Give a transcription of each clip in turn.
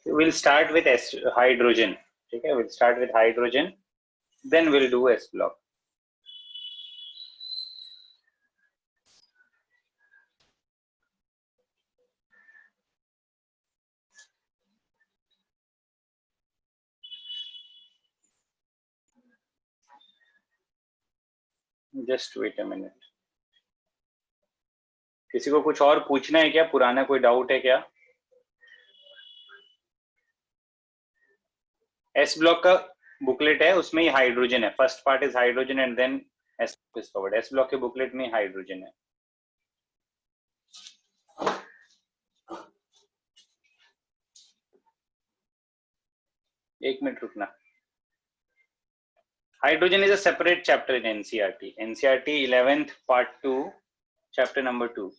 We'll start with hydrogen. Okay, we'll start with hydrogen, then we'll do S block. Just wait a minute. किसी को कुछ और पूछना है क्या? पुराना कोई डाउट है क्या? एस ब्लॉक का बुकलेट है, उसमें ही हाइड्रोजन है. First part is hydrogen and then S is covered. S block के बुकलेट में हाइड्रोजन है. एक मिनट रुकना. Hydrogen is a separate chapter in NCERT. NCERT 11th part 2 chapter number 2.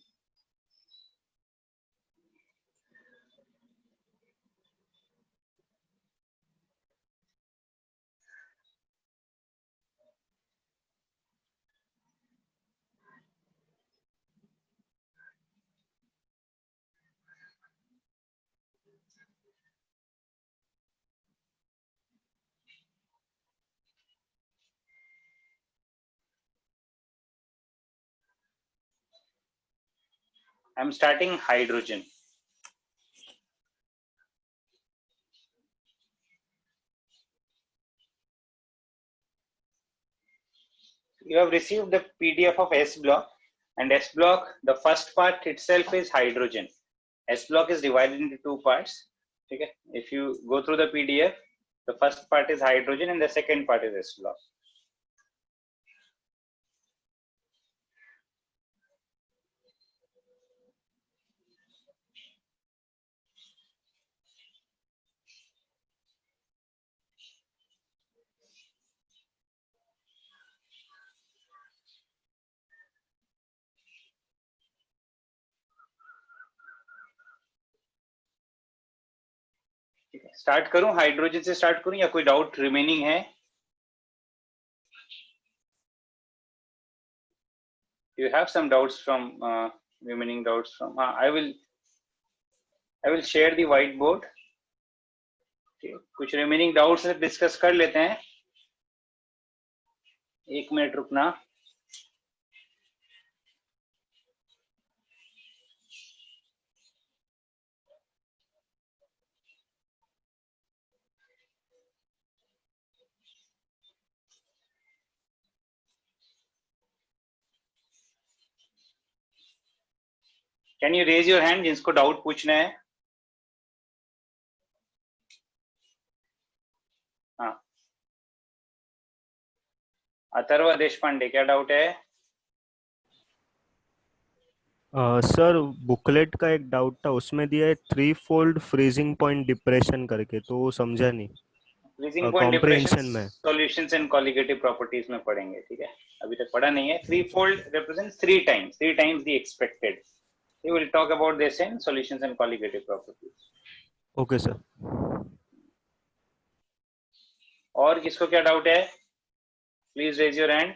I'm starting hydrogen. You have received the PDF of S block, and S block, the first part itself is hydrogen. S block is divided into two parts. Okay, if you go through the PDF, the first part is hydrogen and the second part is S block. Start करूं? Hydrogen से start करूं या कोई doubt remaining है? You have some doubts from remaining doubts from I will share the whiteboard. कुछ remaining doubts discuss कर लेते हैं. एक मिनट रुकना. Can you raise your hand जिसको डाउट पूछना है? हाँ, अथर्व देशपांडे, क्या डाउट है? सर बुकलेट का एक डाउट था, उसमें दिया है 3-fold फ्रीजिंग पॉइंट डिप्रेशन करके, तो वो समझा नहीं. फ्रीजिंग पॉइंट डिप्रेशन कॉम्प्रिहेंशन में सॉल्यूशंस एंड कॉलिगेटिव प्रॉपर्टीज में पढ़ेंगे. ठीक है, अभी तक पढ़ा नहीं है. 3-fold represents 3 times the expected. We will talk about this in solutions and colligative properties. Okay sir. और किसको क्या डाउट है? Please raise your hand.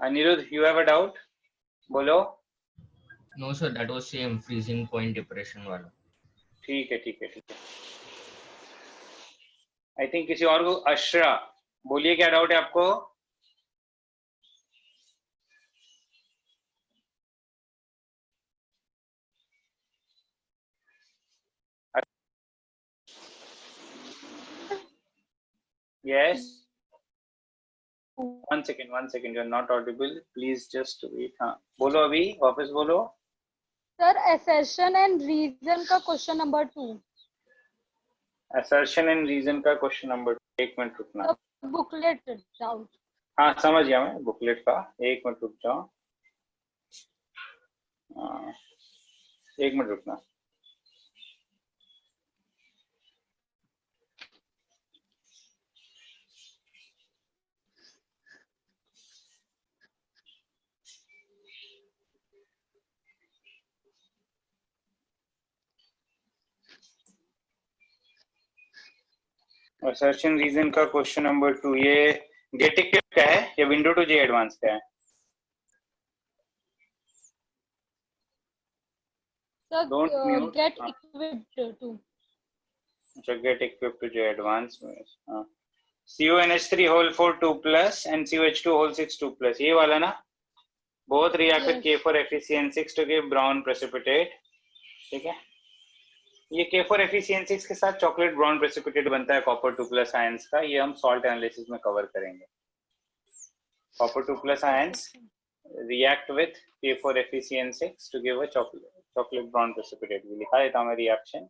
Anirudh, you have a doubt? बोलो. No sir, that was same freezing point depression वाला. ठीक है ठीक है ठीक है. आई थिंक किसी और को. अशरा, बोलिए क्या डाउट है आपको? Yes. One second. You're not audible. Please just wait. हाँ, बोलो अभी, वापस बोलो. Sir, assertion and reason का question number 2. Assertion and reason का question number 2. एक मिनट रुकना. Booklet doubt. हाँ समझ गया मैं बुकलेट का. एक मिनट रुक जाओ. एक मिनट रुकना. असर्शन रीजन का क्वेश्चन नंबर 2 ये गेट इक्विप क्या है या विंडो टू जे एडवांस क्या है? Sir, Don't mute. get हाँ, equipped to. so get equipped to J advance. हाँ. CONH3 whole 4 2 plus and COH2 whole 6 2 plus. ये वाला ना? Both react with Yes. K4 FeCN6 to give brown precipitate. ठीक है? ये K4 FeCN6 के साथ चॉकलेट ब्राउन प्रेसिपिटेट बनता है कॉपर 2 प्लस आयंस का. ये हम सॉल्ट एनालिसिस में कवर करेंगे. Copper 2 plus ions react with K4 FeCN6 to give a chocolate brown precipitate. ये लिखा देता हूँ मैं reaction.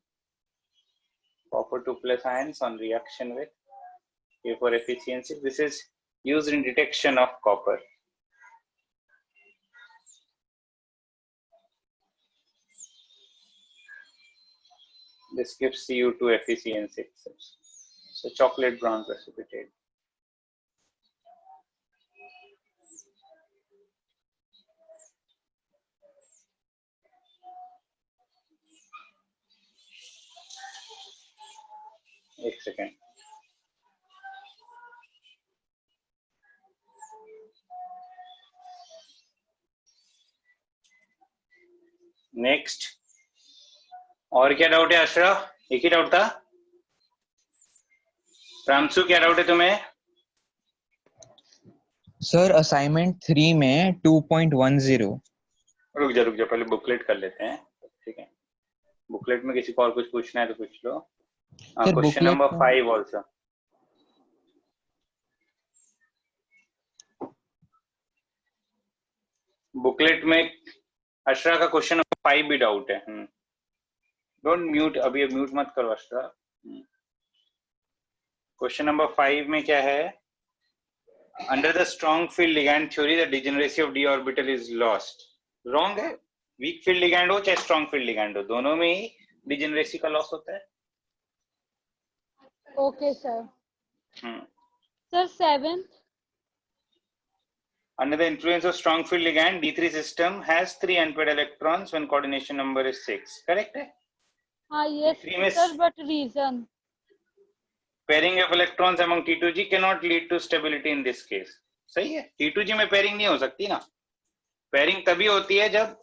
Copper 2 plus ions on reaction with K4 FeCN6. This is used in detection of copper. This gives Cu2 FeCN6. So chocolate brown precipitate. एक second. Next. और क्या doubt है अशरफ? एक ही डाउट था. रामसू क्या डाउट है तुम्हें? सर असाइनमेंट 3 में 2.10. रुक जा पहले बुकलेट कर लेते हैं. ठीक है, बुकलेट में किसी को और कुछ पूछना है तो पूछ लो. Question number 5 also. बुकलेट में अशरा का क्वेश्चन नंबर 5 भी डाउट है. डोंट म्यूट, अभी म्यूट मत करो अशरा. क्वेश्चन नंबर 5 में क्या है? Under the strong field ligand theory the degeneracy of D orbital is lost. Wrong है. वीक फील्ड लिगैंड हो चाहे स्ट्रॉन्ग फील्ड लिगैंड हो, दोनों में ही डिजेनरेसी का लॉस होता है. Okay, sir. Sir, 7th. Under the influence of strong field ligand, D3 system has 3 unpaired electrons when coordination number is 6. Correct? Yes, sir, but reason. Pairing of electrons among T2G cannot lead to stability in this case. सही है. T2G में pairing नहीं हो सकती ना. Pairing तभी होती है जब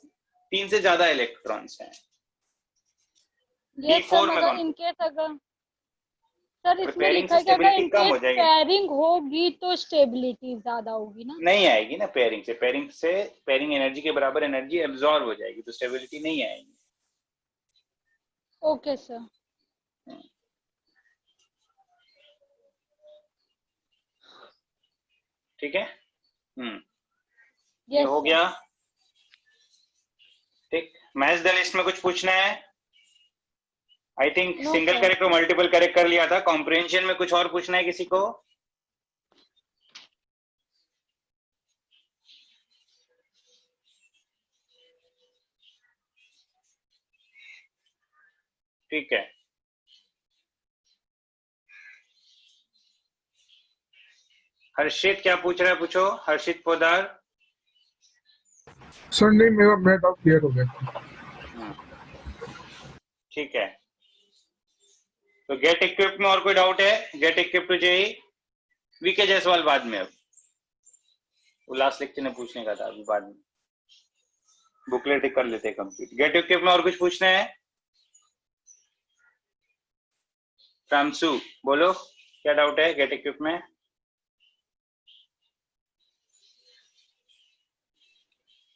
3 से ज्यादा electrons हैं. Yes, sir, मगर इनके अगर सर इसमें लिखा है कि अगर इनके पेयरिंग होगी तो स्टेबिलिटी ज्यादा होगी ना. नहीं आएगी ना पेयरिंग से. पेयरिंग एनर्जी के बराबर एनर्जी एब्जॉर्ब हो जाएगी, तो स्टेबिलिटी नहीं आएगी. Okay sir. ठीक है. ये हो गया. ठीक. मैच द लिस्ट में कुछ पूछना है? आई थिंक सिंगल करेक्ट और मल्टीपल करेक्ट कर लिया था. कॉम्प्रिहेंशन में कुछ और पूछना है किसी को? ठीक है. हर्षित क्या पूछ रहा है? पूछो हर्षित पोदार. सर नहीं, मेरा डाउट क्लियर हो गया. ठीक है. तो गेट इक्विप्ड में और कोई डाउट है? Get equipped to JEE VK Jaiswal बाद में. अब वो लास्ट लेक्चर में पूछने का था, अभी बाद में बुकलेट कर लेते हैं कंप्लीट. गेट इक्विप्ड में और कुछ पूछना है? रामसू बोलो क्या डाउट है गेट इक्विप्ड में?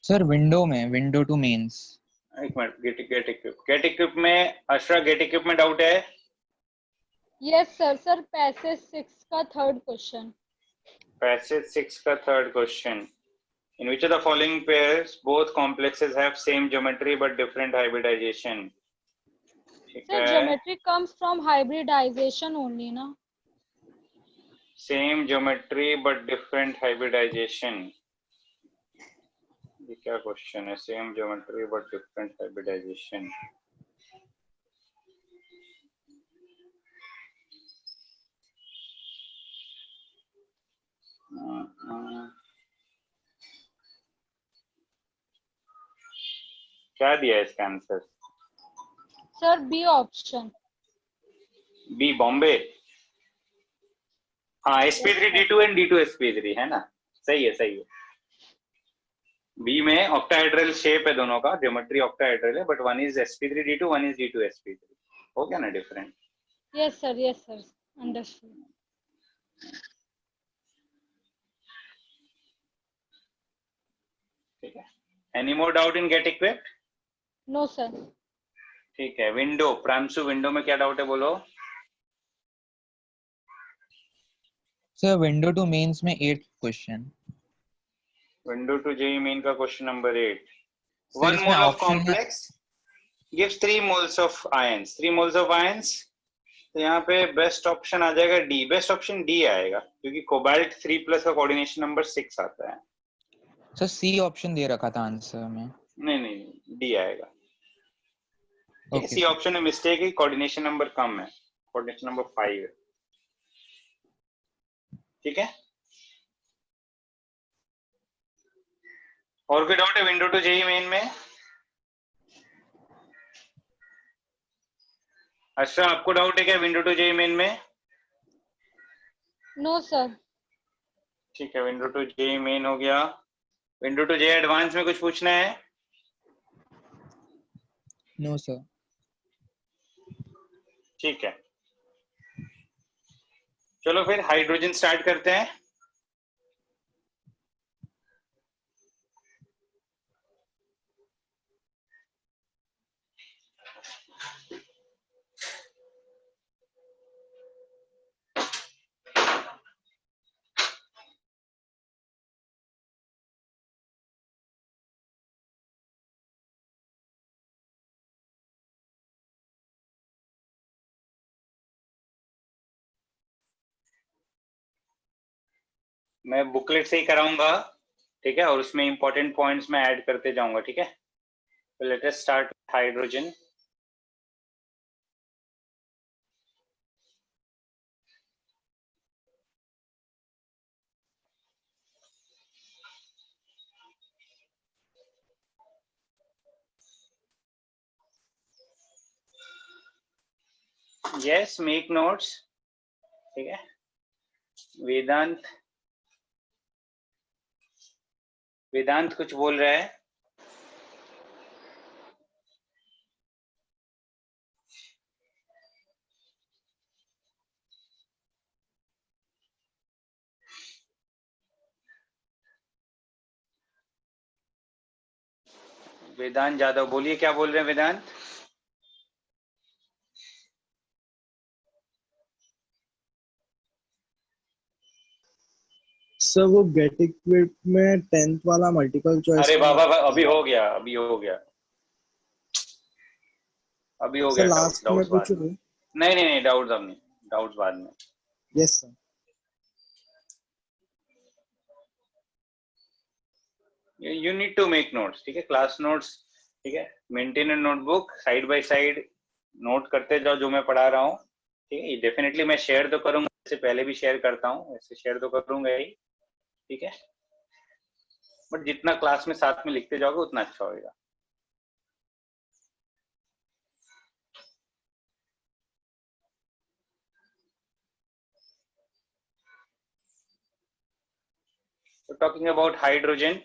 Sir window to mains. एक मिनट. गेट इक्विप्ड में अशरा गेट इक्विप्ड में डाउट है? यस सर पैसेज 6 का थर्ड क्वेश्चन. Passage 6 का third question. In which of the following pairs both complexes have same geometry but different hybridization? Sir, geometry comes from hybridization only, na? Same geometry but different hybridization. ये क्या question है? Same geometry but different hybridization. क्या दिया है इसका answer? Sir B option. B Bombay. हाँ sp3 d2 and d2 sp3 है ना, सही है सही है। बी में ऑक्टाहेड्रल शेप है दोनों का, ज्योमेट्री ऑक्टाहेड्रल है, but one is sp3 d2, one is d2 sp3, हो गया ना डिफरेंट। Yes sir, understood. ठीक है, any more doubt in get equipped? No sir. ठीक है, विंडो, प्रांशु विंडो में क्या डाउट है बोलो। सर विंडो टू मेंस में 8th question. Window to JEE main का क्वेश्चन नंबर 8। सर 1 इसमें mole of ऑप्शन है complex gives 3 moles of ions, 3 moles of ions, तो यहाँ पे बेस्ट ऑप्शन आ जाएगा डी, बेस्ट ऑप्शन डी आएगा क्योंकि कोबाल्ट 3+ का कोऑर्डिनेशन नंबर 6 आता है। सर सी ऑप्शन दे रखा था आंसर में। नहीं डी आएगा। ओके सी ऑप्शन में मिस्टेक है, कोऑर्डिनेशन नंबर कम है, कोऑर्डिनेशन नंबर 5 है। ठीक है, और कोई डाउट है विंडो टू जेईई मेन में? अच्छा, आपको डाउट है क्या विंडो टू जेईई मेन में? No sir. ठीक है, विंडो टू जेईई मेन हो गया। विंडो टू जेईई एडवांस में कुछ पूछना है? No sir. ठीक है, चलो फिर हाइड्रोजन स्टार्ट करते हैं। मैं बुकलेट से ही कराऊंगा, ठीक है, और उसमें इंपॉर्टेंट पॉइंट्स मैं ऐड करते जाऊंगा। ठीक है, तो let us start hydrogen. Yes, make notes. ठीक है, वेदांत कुछ बोल रहा है। वेदांत जादव बोलिए, क्या बोल रहे हैं वेदांत? सर वो गेट इक्विप में 10th वाला मल्टीपल चॉइस। अरे बाबा, अभी हो गया, अभी हो गया, अभी हो गया। लास्ट में डाउट्स बाद पूछूं? में। नहीं डाउट्स अब नहीं, डाउट्स बाद में। Yes sir. You need to make notes. ठीक है, क्लास नोट्स। ठीक है, maintain a notebook, side by side note करते जाओ जो मैं पढ़ा रहा हूँ। ठीक है, डेफिनेटली मैं शेयर तो करूंगा, इससे पहले भी शेयर करता हूँ, ऐसे शेयर तो करूंगा ही। ठीक है, बट जितना क्लास में साथ में लिखते जाओगे उतना अच्छा होगा। So talking about hydrogen,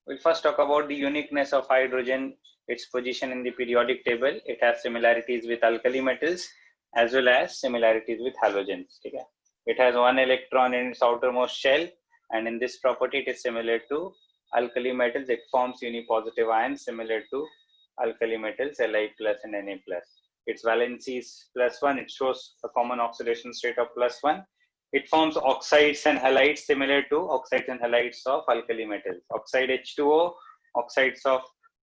we'll first talk about the uniqueness of hydrogen, its position in the periodic table. It has similarities with alkali metals as well as similarities with halogens. Okay? It has one electron in its outermost shell, and in this property it is similar to alkali metals. It forms unipositive ions similar to alkali metals, Li plus and Na plus. Its valency is +1. It shows a common oxidation state of +1. It forms oxides and halides similar to oxides and halides of alkali metals. Oxide H2O, oxides of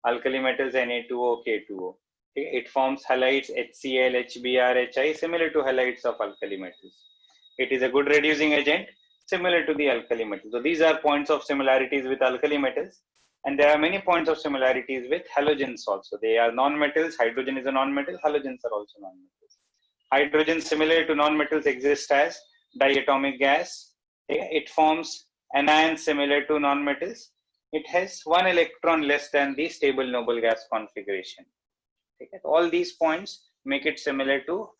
alkali metals Na2O, K2O. Okay. It forms halides HCl, HBr, Hi similar to halides of alkali metals. It is a good reducing agent similar to the alkali metals. So these are points of similarities with alkali metals, and there are many points of similarities with halogens also. They are non-metals. Hydrogen is a non-metal. Halogens are also non-metals. Hydrogen similar to non-metals exists as diatomic gas. It forms anions similar to non-metals. It has one electron less than the stable noble gas configuration. All these points make it similar to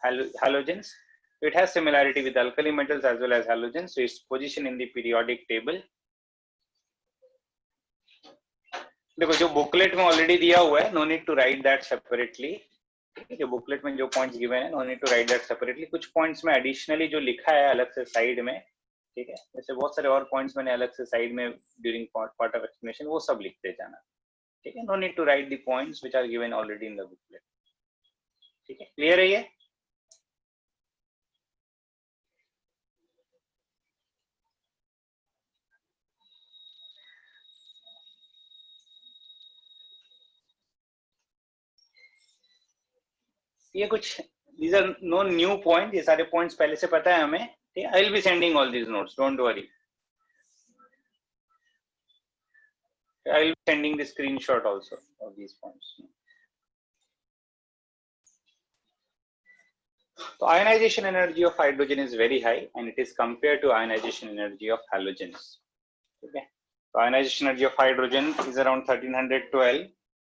halogens. It has similarity with alkali metals as well as halogens. So its position in the periodic table. देखो जो booklet में already दिया हुआ है, no need to write that separately. जो booklet में जो points given है, no need to write that separately. कुछ पॉइंट्स में एडिशनली जो लिखा है अलग से साइड में, ठीक है, जैसे बहुत सारे और पॉइंट्स मैंने अलग से साइड में ड्यूरिंग पार्ट ऑफ एक्सप्लेनेशन वो सब लिखते जाना, ठीक है. No need to write the points which are given already in the booklet. ठीक है, क्लियर है ये? ये कुछ these are no new point, ये सारे points पहले से पता है हमें. ठीक है, I will be sending all these notes, don't worry. I will be sending the screenshot also of these points. So ionization energy of hydrogen is very high and it is compared to ionization energy of halogens. Okay, so ionization energy of hydrogen is around 1312.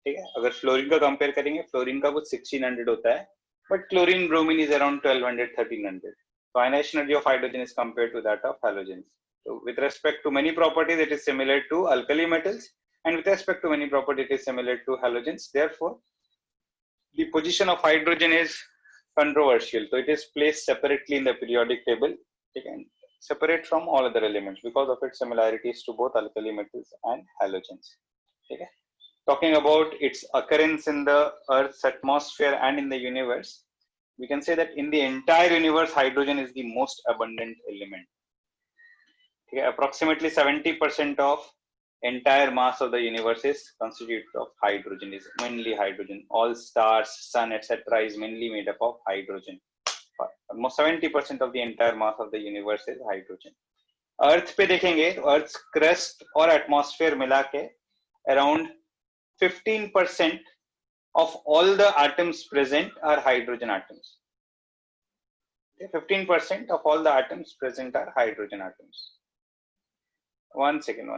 ठीक है, अगर fluorine का compare करेंगे, fluorine का कुछ 1600 होता है, but chlorine bromine is around 1200 1300. So ionization energy of hydrogen is compared to that of halogens. So with respect to many properties it is similar to alkali metals, and with respect to many properties it is similar to halogens. Therefore the position of hydrogen is controversial. So it is placed separately in the periodic table, okay, separate from all other elements because of its similarities to both alkali metals and halogens. Okay. Talking about its occurrence in the Earth's atmosphere and in the universe, we can say that in the entire universe, hydrogen is the most abundant element. Okay, approximately 70% of entire mass of the universe is constituted of hydrogen, is mainly hydrogen. All stars, sun, etc. is mainly made up of hydrogen. Almost 70% of the entire mass of the universe is hydrogen. Earth पे देखेंगे, Earth's crust और atmosphere मिला के around 15% of all the atoms present are hydrogen atoms. 15% of all the atoms present are hydrogen atoms. One second.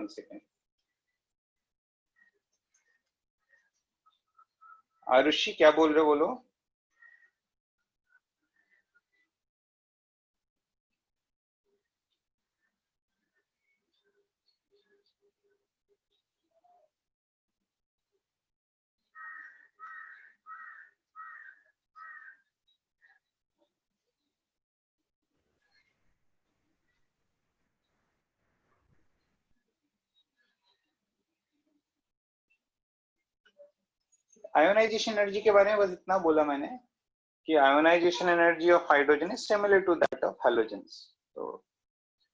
Arushi क्या बोल रहे हो, बोलो. आयोनाइजेशन एनर्जी के बारे में बस इतना बोला मैंने कि ionization energy of hydrogen is similar to that of halogens. So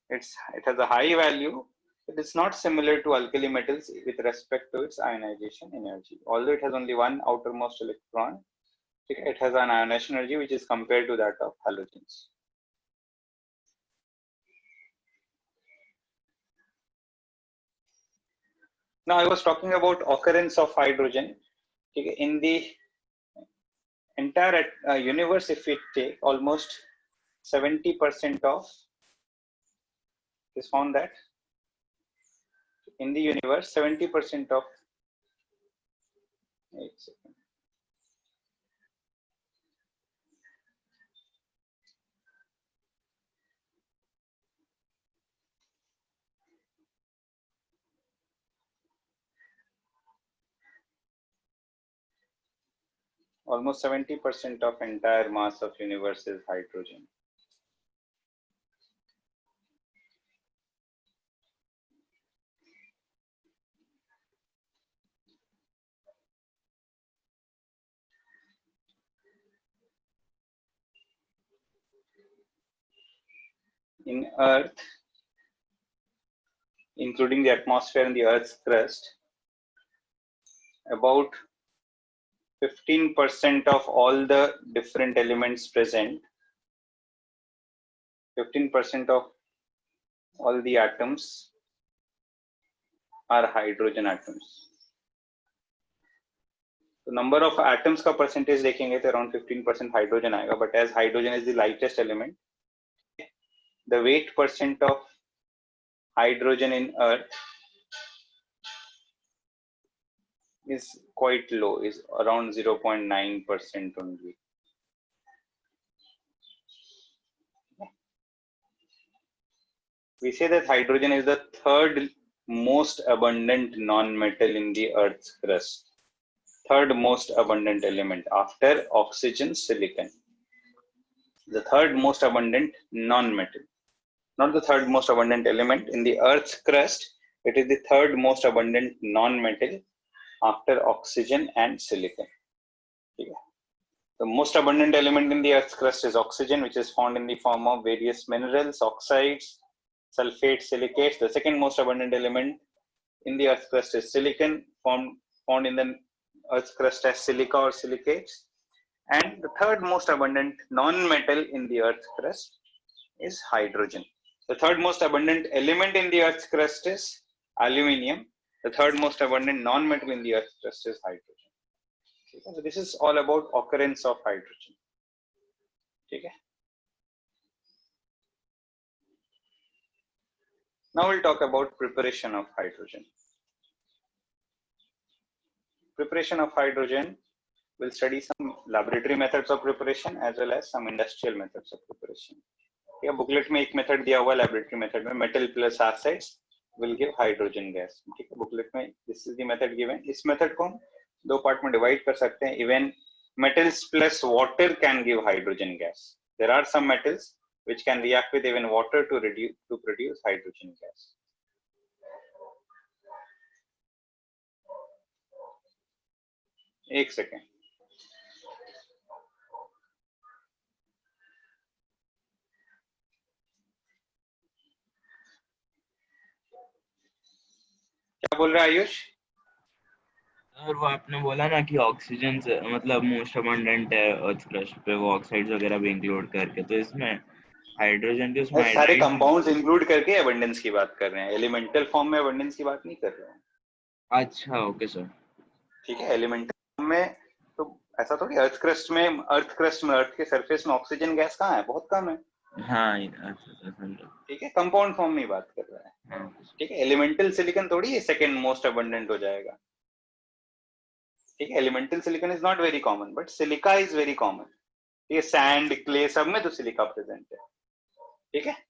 it has a high value. It is not similar to alkali metals with respect to its ionization energy. Although it has only one outermost electron, it has an ionization energy which is compared to that of halogens. Now I was talking about occurrence of hydrogen in the entire universe. If we take almost 70% of, is found that in the universe 70% of, almost 70% of entire mass of universe is hydrogen. In Earth, including the atmosphere and the Earth's crust, about 15% of all the different elements present, 15% of all the atoms are hydrogen atoms. So number of atoms का percentage देखेंगे तो around 15% hydrogen आएगा, but as hydrogen is the lightest element, the weight percent of hydrogen in Earth is quite low, is around 0.9% only. we say that hydrogen is the third most abundant non-metal in the Earth's crust. Third most abundant element after oxygen, silicon. The third most abundant non-metal. Not the third most abundant element in the Earth's crust. It is the third most abundant non-metal after oxygen and silicon. Okay. The most abundant element in the Earth's crust is oxygen, which is found in the form of various minerals, oxides, sulfates, silicates. The second most abundant element in the Earth's crust is silicon, found in the Earth's crust as silica or silicates. And the third most abundant non-metal in the Earth's crust is hydrogen. The third most abundant element in the Earth's crust is aluminium. The third most abundant non-metal in the Earth's crust is hydrogen. Okay, so this is all about occurrence of hydrogen. Okay. Now we'll talk about preparation of hydrogen. Preparation of hydrogen, we'll study some laboratory methods of preparation as well as some industrial methods of preparation. या booklet में एक method दिया हुआ laboratory method में metal plus acids will give hydrogen gas. ठीक है, booklet में this is the method given. इस मेथड को हम दो पार्ट में डिवाइड कर सकते हैं. Even metals plus water can give hydrogen gas. There are some metals which can react with even water to produce hydrogen gas. एक सेकेंड. क्या बोल रहा है आयुष? और वो आपने बोला ना कि ऑक्सीजन से मतलब मोस्ट अबंडेंट है अर्थ क्रस्ट पे, वो ऑक्साइड्स वगैरह भी इंक्लूड करके, तो इसमें हाइड्रोजन के उसमें सारे कंपाउंड्स इंक्लूड करके एबंडेंस की बात कर रहे हैं. एलिमेंटल फॉर्म में एबंडेंस की बात नहीं कर रहे हैं. अच्छा, ओके सर. ठीक है, एलिमेंटल फॉर्म में तो ऐसा तो कि अर्थ क्रस्ट में अर्थ के सरफेस में ऑक्सीजन गैस कहाँ है? बहुत कम है. हाँ, ठीक है, कंपाउंड फॉर्म में बात कर रहे हैं. ठीक है, एलिमेंटल सिलिकॉन थोड़ी है सेकंड मोस्ट अबंडेंट हो जाएगा. ठीक है, elemental silicon is not very common but silica is very common. ठीक है, सैंड, क्ले सब में तो सिलिका प्रेजेंट है. ठीक है,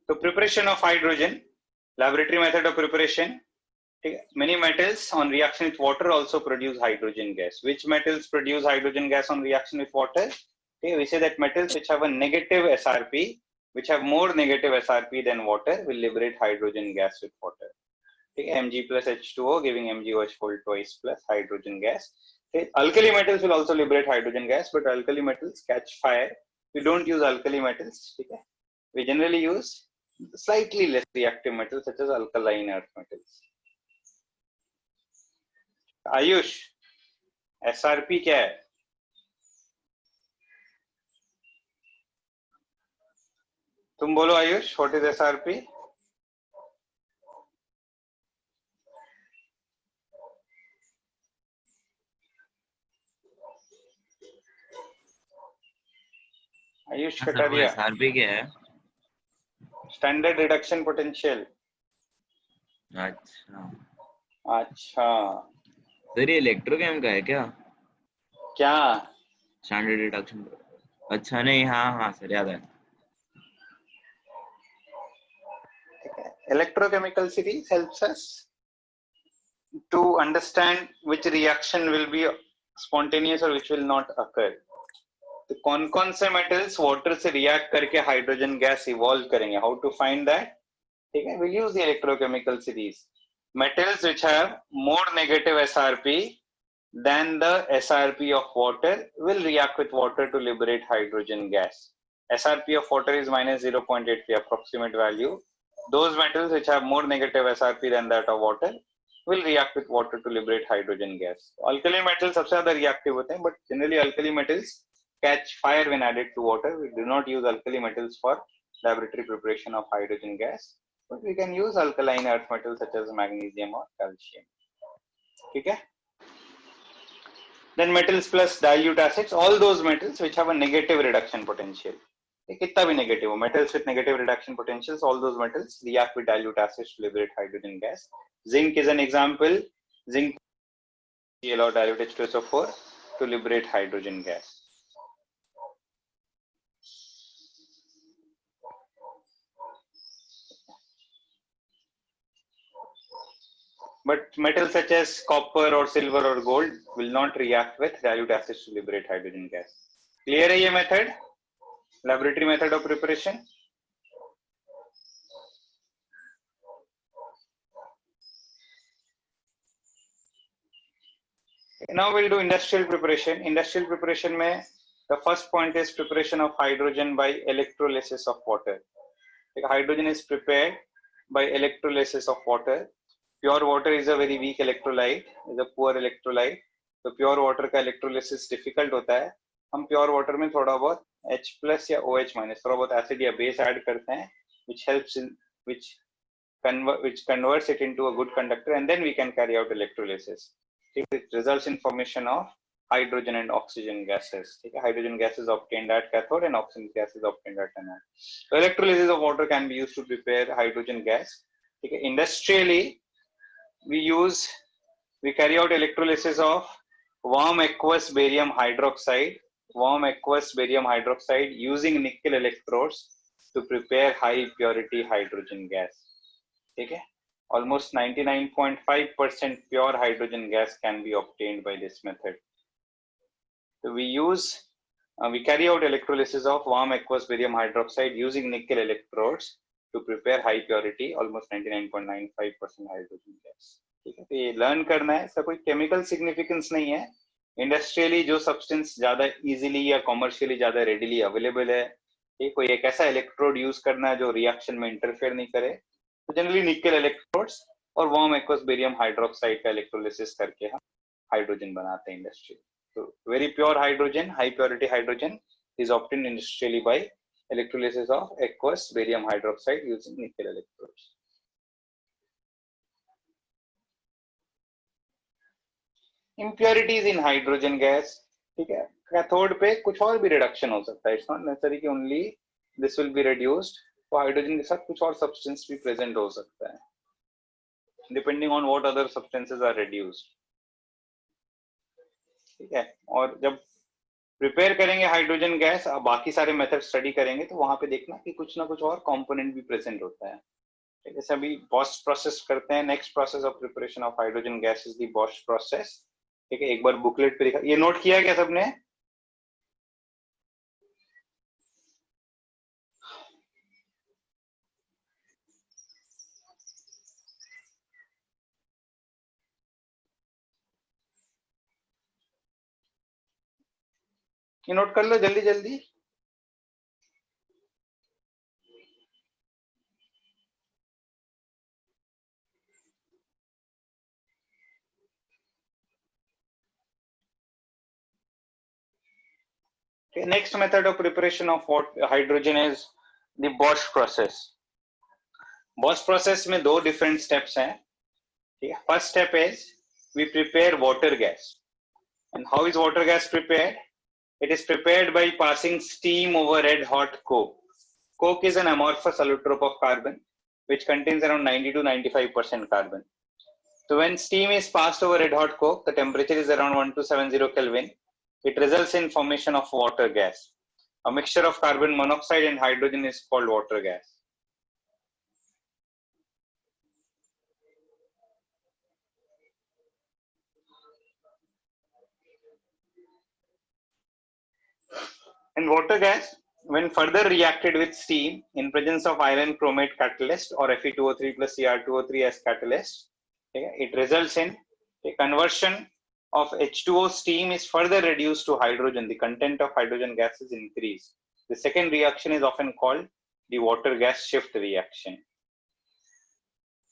तो preparation of hydrogen, laboratory method of preparation. Many metals on reaction with water also produce hydrogen gas. Which metals produce hydrogen gas on reaction with water? Okay, we say that metals which have a negative SRP, which have more negative SRP than water, will liberate hydrogen gas with water. Okay, Mg plus H2O giving MgOH whole twice plus hydrogen gas. Okay, alkali metals will also liberate hydrogen gas, but alkali metals catch fire. We don't use alkali metals. Okay, we generally use slightly less reactive metals such as alkaline earth metals. Ayush, SRP क्या है? तुम बोलो Ayush, what is SRP? Ayush Kataria. SRP क्या है? Standard reduction potential. अच्छा sir, ये इलेक्ट्रोकेम का है क्या? क्या स्टैंडर्ड रिडक्शन? अच्छा, नहीं, हाँ सर, याद है. Electrochemical series helps us to understand which reaction will be spontaneous or which will not occur. तो कौन से metals water से react करके hydrogen gas evolve करेंगे? How to find that? ठीक है, we'll use the electrochemical series. Metals which have more negative SRP than the SRP of water will react with water to liberate hydrogen gas. SRP of water is minus 0.83 approximate value. Those metals which have more negative SRP than that of water will react with water to liberate hydrogen gas. Alkali metals सबसे ज़्यादा reactive होते हैं, but generally alkali metals catch fire when added to water. We do not use alkali metals for laboratory preparation of hydrogen gas, but we can use alkaline earth metals such as magnesium or calcium. ठीक है? then metals plus dilute acids, all those metals which have a negative reduction potential. कितना भी negative हो, metals with negative reduction potentials, all those metals react with dilute acids to liberate hydrogen gas. Zinc is an example. Zinc Cl or dilute H2SO4 to liberate hydrogen gas. But metals such as copper or silver or gold will not react with dilute acids to liberate hydrogen gas. Clear है ये method? Laboratory method of preparation. Now we'll do industrial preparation. Industrial preparation में the first point is preparation of hydrogen by electrolysis of water. Hydrogen is prepared by electrolysis of water. Pure water is a very weak electrolyte, is a poor electrolyte. तो pure water का electrolysis difficult होता है. हम pure water में थोड़ा बहुत H plus या OH minus थोड़ा बहुत acid या base add करते हैं, which helps in which converts it into a good conductor, and then we can carry out electrolysis. It results in formation of hydrogen and oxygen gases. Hydrogen gas is obtained at cathode and oxygen gas is obtained at anode. So electrolysis of water can be used to prepare hydrogen gas. Industrially, we carry out electrolysis of warm aqueous barium hydroxide using nickel electrodes to prepare high purity hydrogen gas. Okay? Almost 99.5% pure hydrogen gas can be obtained by this method. So we carry out electrolysis of warm aqueous barium hydroxide using nickel electrodes to prepare high purity, almost 99.95% hydrogen gas. ठीक है, तो ये learn करना है, इसका कोई chemical significance नहीं है. इंडस्ट्रियली जो सब्सटेंस ज्यादा इजीली या कॉमर्शियली ज्यादा रेडिली अवेलेबल है, कोई एक ऐसा इलेक्ट्रोड यूज करना है जो रिएक्शन में इंटरफेयर नहीं करे. तो जनरली निकल इलेक्ट्रोड्स और वार्म एक्वस बेरियम हाइड्रोक्साइड का इलेक्ट्रोलिसिस करके हम हाइड्रोजन बनाते हैं इंडस्ट्री. तो very pure hydrogen, high purity hydrogen is obtained industrially by electrolysis of aqueous barium hydroxide using nickel electrodes. Impurities in hydrogen gas, ठीक है, कैथोड पे कुछ और भी रिडक्शन हो सकता है. It's not necessary कि only this will be reduced. तो हाइड्रोजन के साथ कुछ और सब्सटेंस भी प्रेजेंट हो सकता है, depending on what other substances are reduced. ठीक है, और जब प्रिपेयर करेंगे हाइड्रोजन गैस, अब बाकी सारे मेथड स्टडी करेंगे तो वहां पे देखना कि कुछ ना कुछ और कंपोनेंट भी प्रेजेंट होता है. जैसे अभी बॉस्ट प्रोसेस करते हैं. Next process of preparation of hydrogen gas is the Bosch process. ठीक है, एक बार बुकलेट पे लिखा, ये नोट किया क्या सबने? ये नोट कर लो जल्दी जल्दी. Okay, next method of preparation of hydrogen is the Bosch process. Bosch process में दो different steps हैं. ठीक है, first step is we prepare water gas. And how is water gas prepared? It is prepared by passing steam over red hot coke. Coke is an amorphous allotrope of carbon which contains around 90 to 95% carbon. So when steam is passed over red hot coke, the temperature is around 1270 Kelvin. It results in formation of water gas. A mixture of carbon monoxide and hydrogen is called water gas. And water gas, when further reacted with steam in presence of iron chromate catalyst or Fe2O3 plus Cr2O3 as catalyst, it results in a conversion of H2O steam is further reduced to hydrogen. The content of hydrogen gas is increased. The second reaction is often called the water gas shift reaction.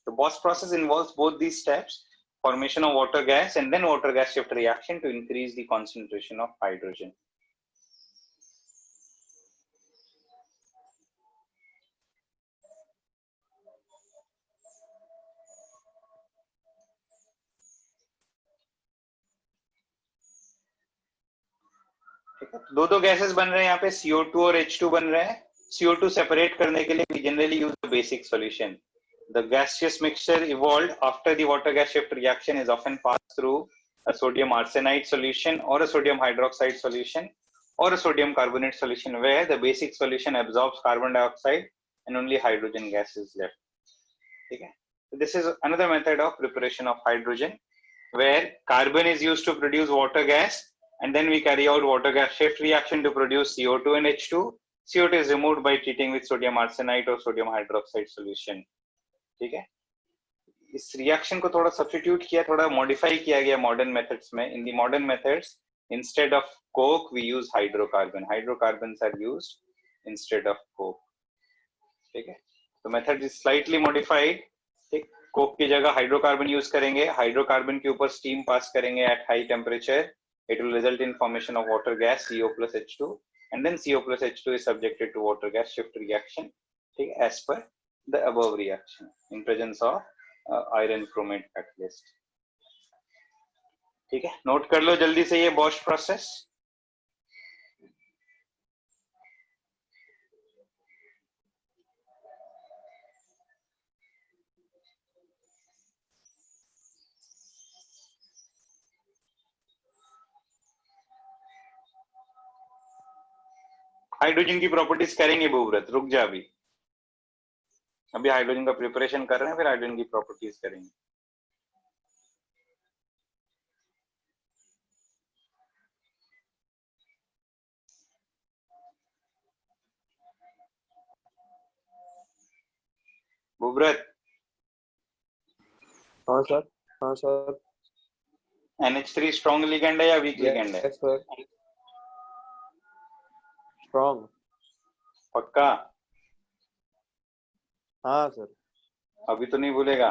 The Bosch process involves both these steps, formation of water gas and then water gas shift reaction to increase the concentration of hydrogen. दो gases बन रहे हैं यहाँ पे, CO2 और H2 बन रहे हैं. CO2 सेपरेट करने के लिए we generally use the basic solution. The gaseous mixture evolved after the water gas shift reaction is often passed through a sodium arsenide solution or a sodium hydroxide solution or a sodium carbonate solution, where the basic solution absorbs carbon dioxide and only hydrogen gas is left. Okay. So this is another method of preparation of hydrogen, where carbon is used to produce water gas, and then we carry out water gas shift reaction to produce CO2 and H2. CO2 is removed by treating with sodium arsenide or sodium hydroxide solution. ठीक है. इस reaction को थोड़ा substitute किया, थोड़ा modify किया गया modern methods में. In the modern methods, instead of coke we use hydrocarbon. Hydrocarbons are used instead of coke. ठीक है. तो मेथड इज स्लाइटली मॉडिफाइड. ठीक, कोक की जगह हाइड्रोकार्बन यूज करेंगे. हाइड्रोकार्बन के ऊपर स्टीम पास करेंगे at high temperature. It will result in formation of water gas CO plus H2, and then CO plus H2 is subjected to water gas shift reaction, ठीक है, as per the above reaction in presence of iron chromate catalyst. ठीक है, note कर लो जल्दी से ये Bosch process. Hydrogen की properties करेंगे भूव्रत, रुक जा. अभी हाइड्रोजन का प्रिपरेशन कर रहे हैं, फिर हाइड्रोजन की प्रॉपर्टीज करेंगे. भूव्रत. हाँ सर. हाँ सर. NH3 स्ट्रॉन्ग लिगेंड है या वीक लिगेंड है? Sir strong. पक्का? हाँ सर. अभी तो नहीं भूलेगा?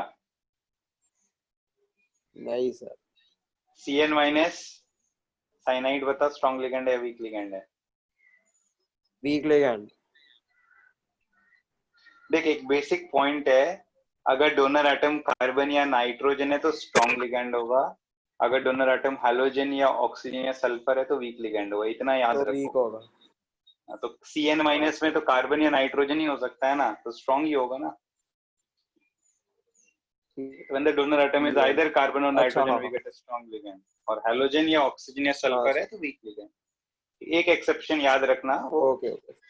नहीं सर. CN माइनस साइनाइड बता, स्ट्रॉन्ग लिगेंड है या वीक लिगेंड है? Week ligand. देख, एक बेसिक पॉइंट है, अगर डोनर एटम कार्बन या नाइट्रोजन है तो स्ट्रॉन्ग लिगेंड होगा. अगर डोनर एटम हैलोजन या ऑक्सीजन या सल्फर है तो वीक लिगेंड होगा. इतना याद तो रखो. वीक होगा. तो CN माइनस में तो कार्बन या नाइट्रोजन ही हो सकता है ना, तो स्ट्रॉन्ग ही होगा ना. When the donor atom is either carbon or nitrogen, we get a strong ligand. और हैलोजन या ऑक्सीजन या सल्फर है तो वीक लिगेंड. एक एक्सेप्शन याद रखना, वो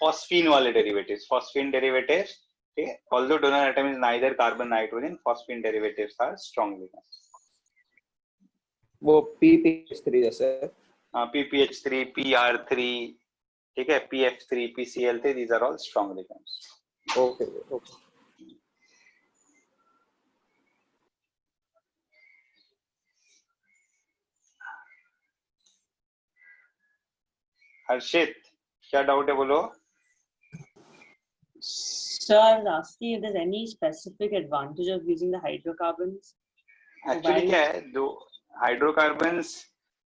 फॉस्फीन वाले डेरिवेटिव्स. फॉस्फीन डेरिवेटिव्स, ठीक है, although donor atom is neither carbon nitrogen, phosphine derivatives are strong ligands. वो PPH3 जैसे. हाँ, PPH3, PR3, ठीक है, PF3, PCl3, these are all strong ligands. Okay. Okay. Harshit, क्या डाउट है बोलो. So I was asking if there's any specific advantage of using the hydrocarbons. Actually क्या है, दो हाइड्रोकार्बन्स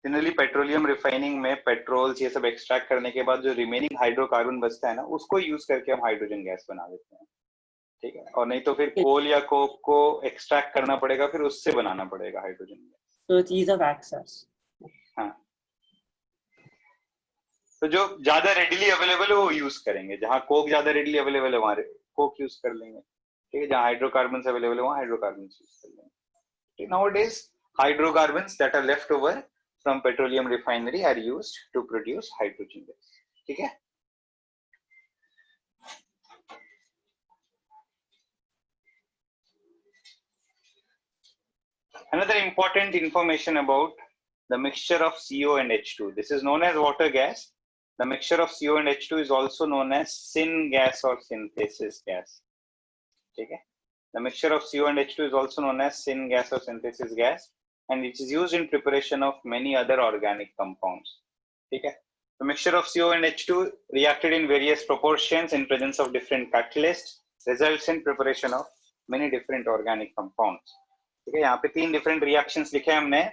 जनरली पेट्रोलियम रिफाइनिंग में पेट्रोल्स ये सब एक्सट्रैक्ट करने के बाद जो रिमेनिंग हाइड्रोकार्बन बचता है ना, उसको यूज करके हम हाइड्रोजन गैस बना देते हैं. ठीक है, और नहीं तो फिर कोल या कोक को एक्सट्रैक्ट करना पड़ेगा, फिर उससे बनाना पड़ेगा hydrogen gas. So it's ease of access. हाँ, तो जो ज्यादा रेडिली अवेलेबल है वो यूज करेंगे. जहाँ कोक ज्यादा रेडिली अवेलेबल है वहां कोक यूज कर लेंगे. ठीक है, जहाँ हाइड्रोकार्बन अवेलेबल है वहाँ हाइड्रोकार्बन यूज कर लेंगे. Nowadays, hydrocarbons that are left over from petroleum refinery are used to produce hydrogen gas. ठीक है. Another important information about the mixture of CO and H2. This is known as water gas. The mixture of CO and H2 is also known as syngas or synthesis gas. ठीक है. The mixture of CO and H2 is also known as syngas or synthesis gas, and it is used in preparation of many other organic compounds. ठीक है. The mixture of CO and H2 reacted in various proportions in presence of different catalysts results in preparation of many different organic compounds. ठीक है, यहाँ पे 3 different reactions लिखे हैं हमने.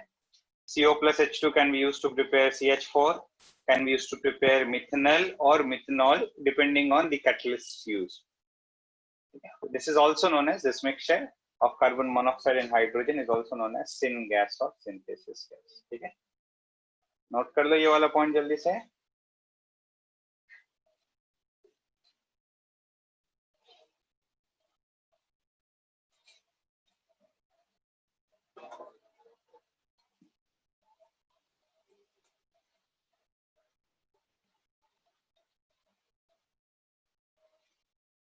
CO plus H2 can be used to prepare CH4, can be used to prepare methanol or methanol depending on the catalysts used. This is also known as, this mixture of carbon monoxide and hydrogen is also known as syngas or synthesis gas. ठीक है, note कर लो ये वाला point जल्दी से.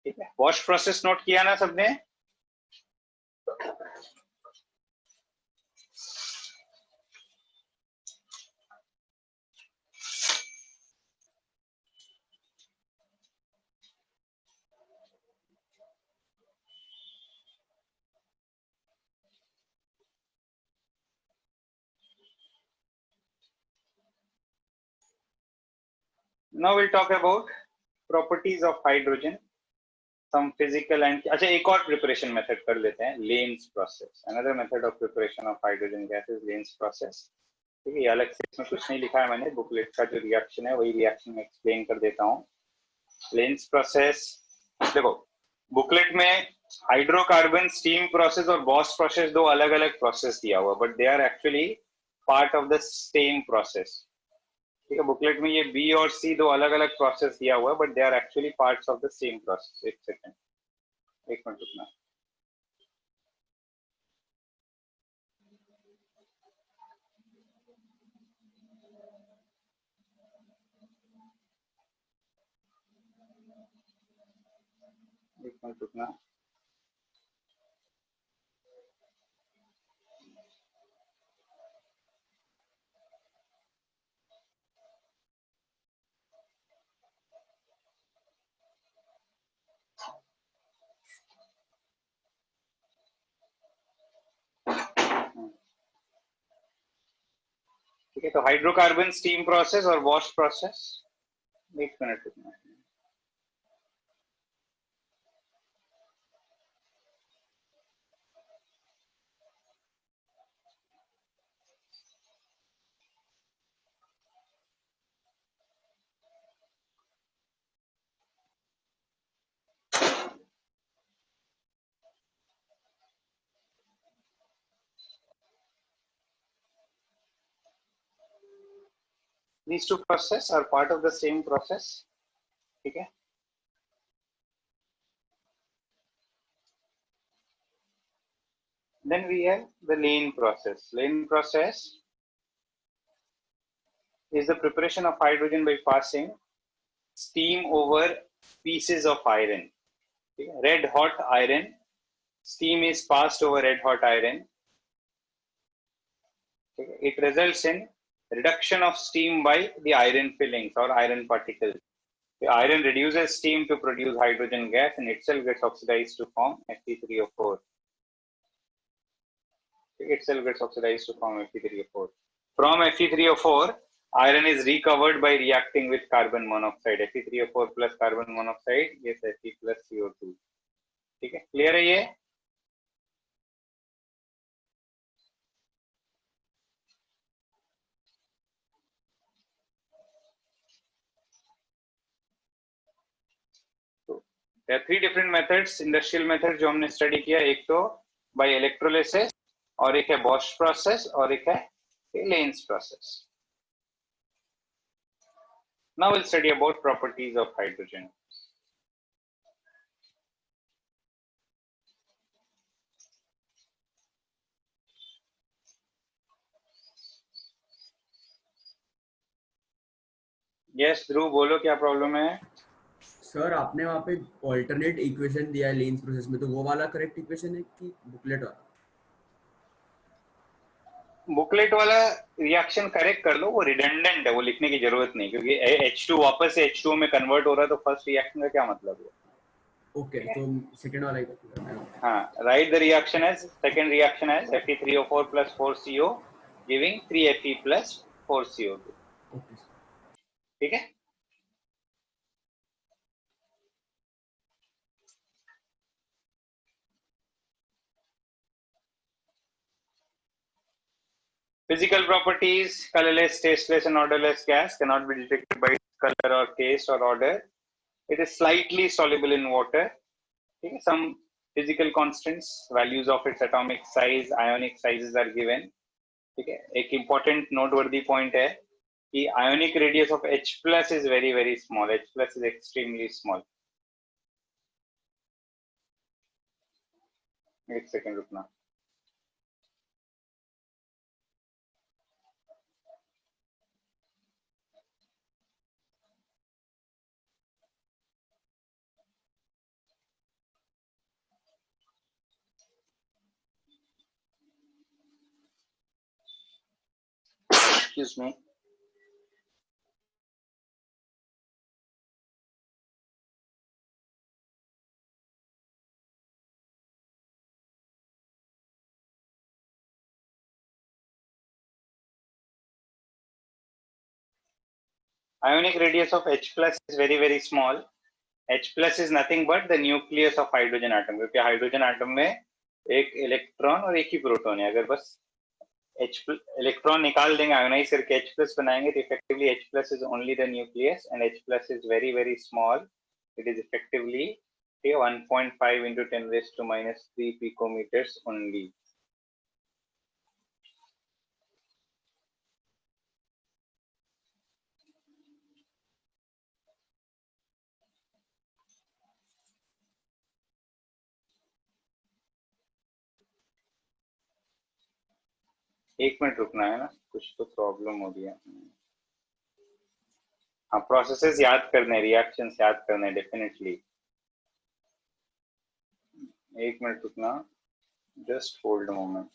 ठीक है, wash process note किया ना सबने? Now we'll talk about properties of hydrogen, some physical and अच्छा एक और preparation method कर लेते हैं, Lane's process. Another method of preparation of hydrogen gas is Lane's process. ठीक है, ये अलग से इसमें कुछ नहीं लिखा है मैंने, बुकलेट का जो रिएक्शन है वही रिएक्शन में एक्सप्लेन कर देता हूँ. Lane's process, देखो बुकलेट में हाइड्रोकार्बन स्टीम प्रोसेस और बॉस प्रोसेस दो अलग अलग प्रोसेस दिया हुआ, but they are actually part of the same process. ठीक है, बुकलेट में ये बी और सी दो अलग अलग प्रोसेस दिया हुआ है, but they are actually parts of the same process. एक सेकंड, एक मिनट रुकना. एक मिनट रुकना. ठीक है, तो हाइड्रोकार्बन स्टीम प्रोसेस और वॉश प्रोसेस. एक मिनट रुकना. These two processes are part of the same process. ठीक है. Then we have the Lane process. Lane process is the preparation of hydrogen by passing steam over pieces of iron. Okay. Red hot iron, steam is passed over red hot iron. Okay. It results in reduction of steam by the iron fillings or iron particles. The iron reduces steam to produce hydrogen gas and itself gets oxidized to form Fe3O4. Itself gets oxidized to form Fe3O4. From Fe3O4, iron is recovered by reacting with carbon monoxide. Fe3O4 plus carbon monoxide, yes, Fe plus CO2. ठीक है, clear है ये? There are three different methods, industrial method जो हमने study किया. एक तो by electrolysis, और एक है Bosch process, और एक है Lane's process. Now we'll study about properties of hydrogen. Yes, ध्रुव बोलो क्या प्रॉब्लम है? सर आपने वहाँ पे ऑल्टरनेट इक्वेशन दिया है लेन्स प्रोसेस में, तो वो वाला करेक्ट इक्वेशन है कि बुकलेट वाला? बुकलेट वाला रिएक्शन करेक्ट कर लो, वो रिडंडेंट है, वो लिखने की जरूरत नहीं, क्योंकि H2 वापस से H2 में कन्वर्ट हो रहा है, तो फर्स्ट रिएक्शन का क्या मतलब है? ओके, तो सेकंड वाला ही करना है. हाँ, write the reaction as second reaction as Fe3O4 plus 4CO giving 3Fe plus 4CO2. Okay, ठीक है. Physical properties: colorless, tasteless, and odorless gas cannot be detected by color or taste or odor. It is slightly soluble in water. Okay. Some physical constants, values of its atomic size, ionic sizes are given. Okay. एक important noteworthy point है कि ionic radius of H plus is very very small. H plus is extremely small. एक second रुकना. Excuse me. Ionic radius of H plus is very, very small. H plus is nothing but the nucleus of hydrogen atom. क्योंकि hydrogen atom में एक electron और एक ही proton है. अगर बस H इलेक्ट्रॉन निकाल देंगे, आयोनाइज करके H plus बनाएंगे, तो effectively H plus is only the nucleus and H plus is very, very small. It is effectively 1.5 into 10 raised to minus 3 picometers only. एक मिनट रुकना है ना, कुछ तो प्रॉब्लम हो गया. हाँ, प्रोसेसेस याद करने, रिएक्शंस याद करने डेफिनेटली. एक मिनट रुकना, जस्ट होल्ड अ मोमेंट.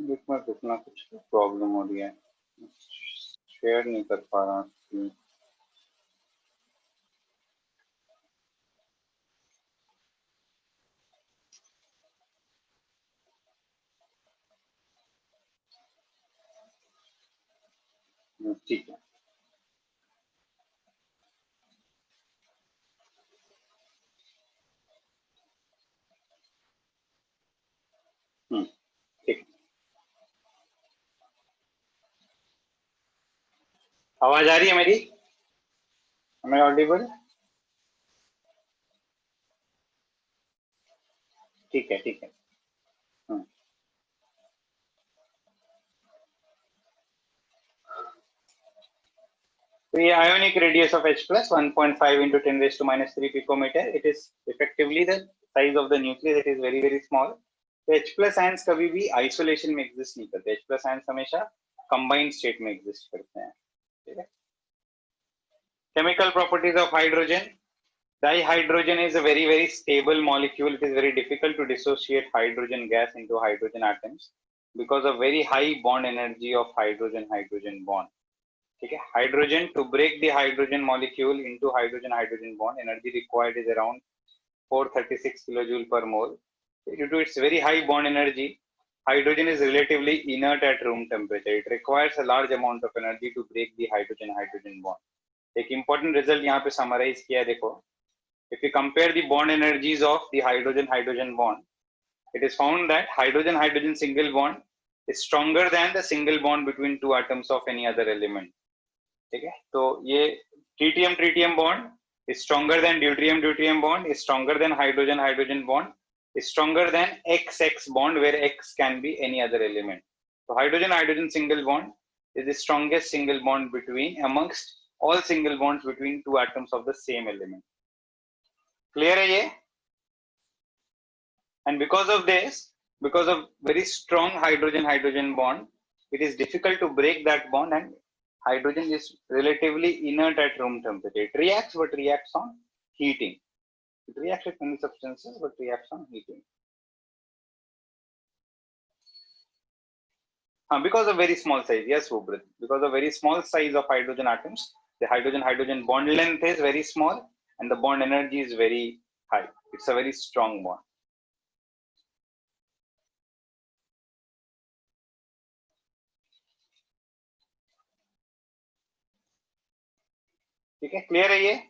रुकना, कुछ प्रॉब्लम हो रही है, शेयर नहीं कर पा रहा. ठीक है. ठीक. आवाज आ रही है मेरी? Am I audible? ठीक है, ठीक है. तो ये ionic radius of H plus 1.5 into 10 raised to minus 3 picometer. It is effectively the size of the nucleus. It is very, very small. तो H plus ions कभी भी isolation में exist नहीं करते. H plus ions हमेशा combined state में exist करते हैं. ठीक है. Chemical properties of hydrogen. Dihydrogen is a very, very stable molecule. It is very difficult to dissociate hydrogen gas into hydrogen atoms because of very high bond energy of hydrogen-hydrogen bond. ठीक है. Hydrogen, to break the hydrogen molecule into hydrogen-hydrogen bond, energy required is around 436 kilojoule per mole. Due to its very high bond energy, hydrogen is relatively inert at room temperature. It requires a large amount of energy to break the hydrogen-hydrogen bond. एक important result यहाँ पे summarize किया, देखो. If you compare the bond energies of the hydrogen-hydrogen bond, it is found that hydrogen-hydrogen single bond is stronger than the single bond between two atoms of any other element. ठीक है. तो ये tritium-tritium bond is stronger than deuterium-deuterium bond, is stronger than hydrogen-hydrogen bond, is stronger than XX bond, where X can be any other element. So hydrogen-hydrogen single bond is the strongest single bond between amongst all single bonds between two atoms of the same element. Clear है ये? And because of this, because of very strong hydrogen-hydrogen bond, it is difficult to break that bond, and hydrogen is relatively inert at room temperature. It reacts, but reacts on heating. It reacts with many substances, but reacts on heating. Because of very small size, yes, Subrat. Because of very small size of hydrogen atoms, the hydrogen-hydrogen bond length is very small, and the bond energy is very high. It's a very strong bond. ठीक है, clear है ये?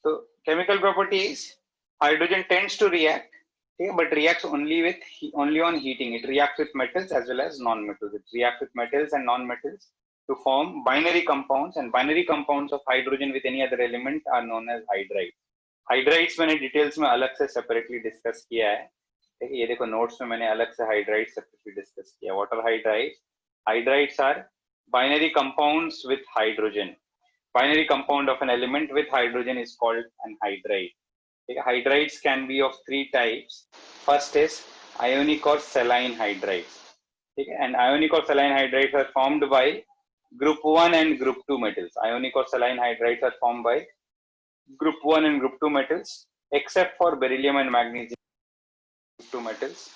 So chemical property is hydrogen tends to react, okay, but reacts only on heating. It reacts with metals as well as non-metals. It reacts with metals and non-metals to form binary compounds, and binary compounds of hydrogen with any other element are known as hydrides. Hydrides मैंने details में अलग से separately discuss किया है. ठीक है, ये देखो notes में मैंने अलग से hydrides separately discuss किया. What are hydrides? Hydrides are binary compounds with hydrogen. Binary compound of an element with hydrogen is called an hydride. Okay, hydrides can be of three types. First is ionic or saline hydrides. Okay, and ionic or saline hydrides are formed by group 1 and group 2 metals. Ionic or saline hydrides are formed by group 1 and group 2 metals, except for beryllium and magnesium. Group 2 metals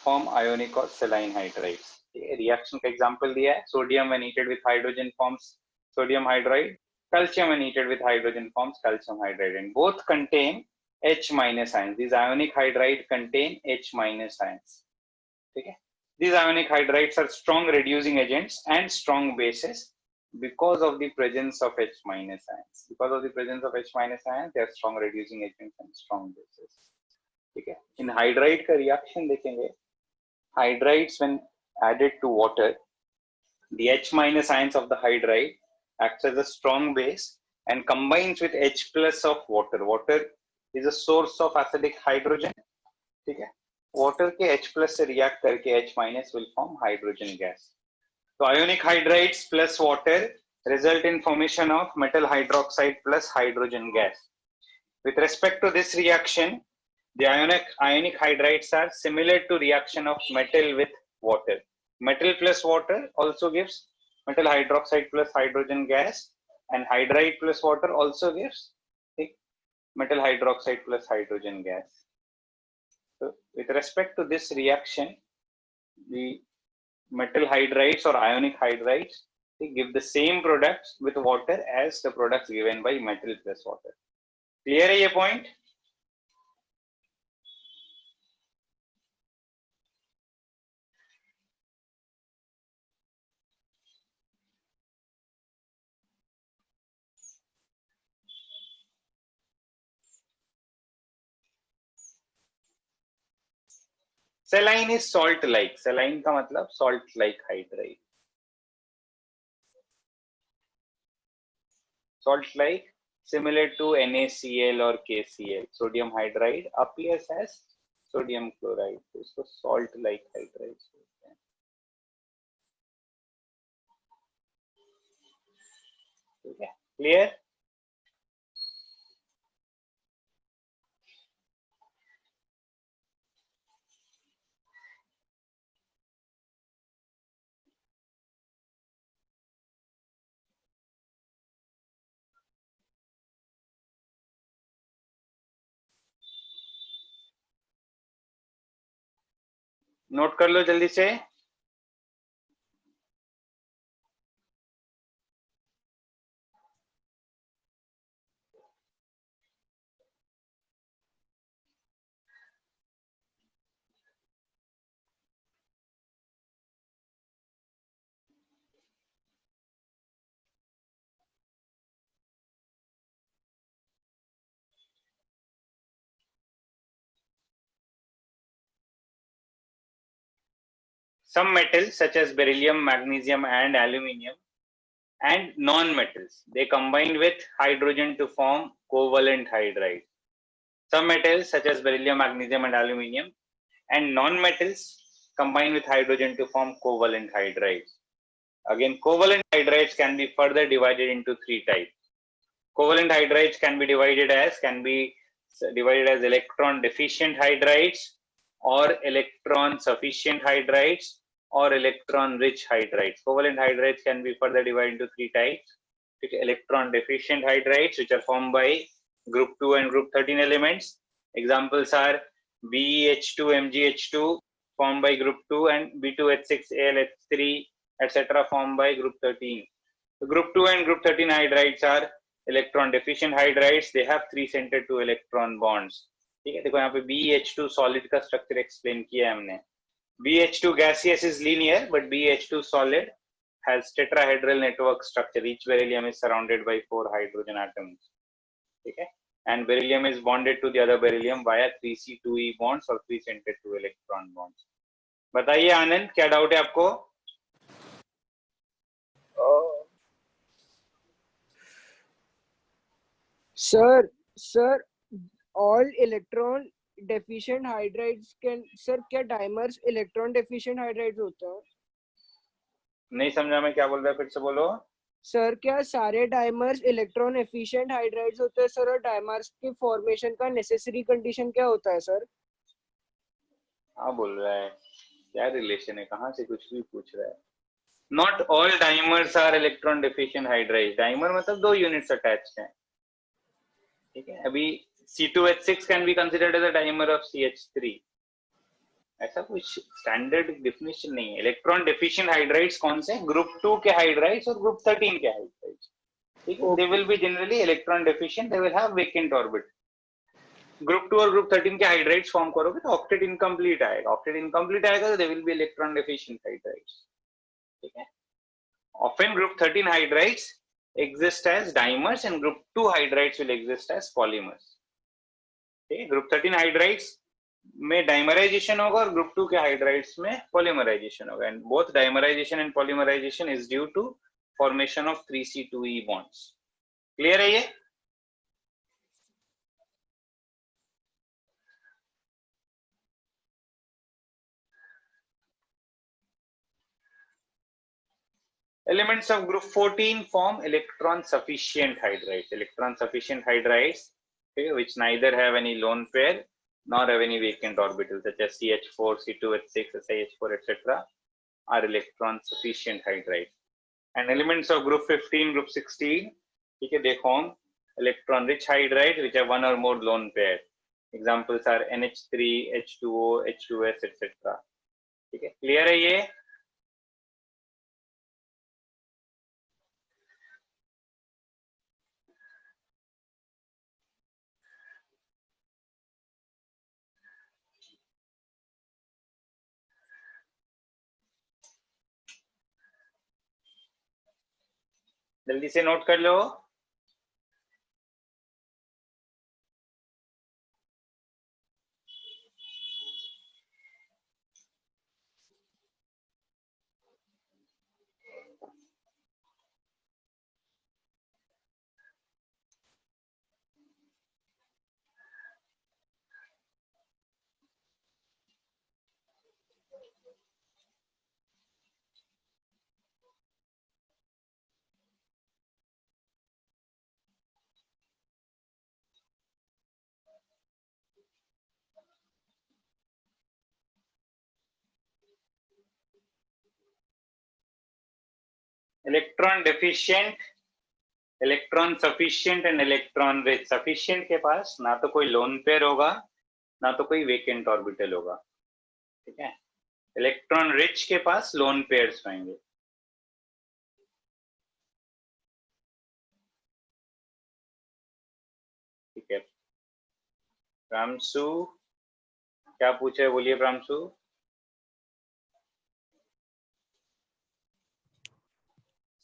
form ionic or saline hydrides. Okay, reaction का example दिया है. Sodium when heated with hydrogen forms sodium hydride. Calcium when heated with hydrogen forms calcium hydride, and both contain H minus ions. These ionic hydrides contain H minus ions. Okay? These ionic hydrides are strong reducing agents and strong bases because of the presence of H minus ions. Because of the presence of H minus ions, they are strong reducing agents and strong bases. Okay? In hydride का reaction देखेंगे. Hydrides when added to water, the H minus ions of the hydride acts as a strong base and combines with H plus of water. Water is a source of acidic hydrogen. ठीक है? Water के H plus से react करके H minus will form hydrogen gas. So ionic hydrides plus water result in formation of metal hydroxide plus hydrogen gas. With respect to this reaction, the ionic hydrides are similar to reaction of metal with water. Metal plus water also gives metal hydroxide plus hydrogen gas, and hydride plus water also gives metal hydroxide plus hydrogen gas. So with respect to this reaction, the metal hydrides or ionic hydrides, they give the same products with water as the products given by metal plus water. Clear है ये point? Saline is salt-like. Saline का मतलब salt-like hydride. Salt-like, similar to NaCl or KCl. Sodium hydride appears as sodium chloride. So salt-like hydrides. Okay, clear? Note कर लो जल्दी से. Some metals such as beryllium, magnesium and aluminium and non-metals, they combine with hydrogen to form covalent hydride. Some metals such as beryllium, magnesium and aluminium and non-metals combine with hydrogen to form covalent hydrides. Again, covalent hydrides can be further divided into three types. Covalent hydrides can be divided as electron deficient hydrides, or electron sufficient hydrides, or electron rich hydrides. Covalent hydrides can be further divided into three types. Electron deficient hydrides, which are formed by group 2 and group 13 elements. Examples are BeH2, MgH2 formed by group 2, and B2H6, AlH3, etc. formed by group 13. So group 2 and group 13 hydrides are electron deficient hydrides. They have 3 center 2 electron bonds. ठीक है, देखो यहाँ पे BeH2 solid का structure explain किया है हमने. BeH2 gaseous is linear, but BeH2 solid has tetrahedral network structure. Each beryllium is surrounded by 4 hydrogen atoms. ठीक है, and beryllium is bonded to the other beryllium via 3C2E bonds or 3 center 2 electron bonds. बताइए आनंद, क्या doubt है आपको? Sir, all electron deficient hydrides can, sir, क्या dimers electron deficient hydrides होता है? नहीं समझा मैं क्या बोल रहा है, फिर से बोलो. सर क्या सारे डाइमर्स इलेक्ट्रॉन एफिशिएंट हाइड्राइड्स होते हैं सर, और डाइमर्स की फॉर्मेशन का नेसेसरी कंडीशन क्या होता है सर? हाँ बोल रहा है, क्या रिलेशन है, कहाँ से कुछ भी पूछ रहा है. Not all dimers are electron deficient hydrides. Dimer मतलब 2 units attached हैं. ठीक है, अभी C2H6 can be considered as a dimer of CH3. ऐसा कुछ स्टैंडर्ड डेफिनेशन नहीं है. इलेक्ट्रॉन डेफिशिएंट हाइड्राइड्स कौन से? ग्रुप 2 के हाइड्राइड्स और ग्रुप 13 के हाइड्राइड्स. ठीक है, they will be generally electron deficient, they will have vacant orbit. Group 2 और ग्रुप 13 के हाइड्राइड्स फॉर्म करोगे तो ऑक्टेट इनकम्प्लीट आएगा. ऑक्टेट इनकम्प्लीट आएगा तो they will be electron deficient hydrides. ठीक है, often group 13 hydrides exist as dimers and group 2 hydrides will exist as polymers. ठीक है, ग्रुप 13 हाइड्राइड्स में डाइमराइजेशन होगा और ग्रुप 2 के हाइड्राइड्स में पॉलीमराइजेशन होगा. And both dimerization and polymerization is due to formation of 3C2E bonds. Clear है ये? Elements of group 14 form electron sufficient hydrides. Electron sufficient hydrides, okay, which neither have any lone pair nor have any vacant orbitals, such as CH4, C2H6, SiH4, etc., are electron sufficient hydrides. And elements of group 15, group 16, okay, they form electron rich hydrides, which have one or more lone pair. Examples are NH3, H2O, H2S, etc. Okay, clear है ये? जल्दी से note कर लो. Electron deficient, electron sufficient and electron rich. Sufficient के पास ना तो कोई लोन पेयर होगा ना तो कोई वेकेंट ऑर्बिटल होगा. ठीक है, इलेक्ट्रॉन रिच के पास लोन पेयर्स होंगे. ठीक है, प्रांशु क्या पूछे, बोलिए प्रांशु.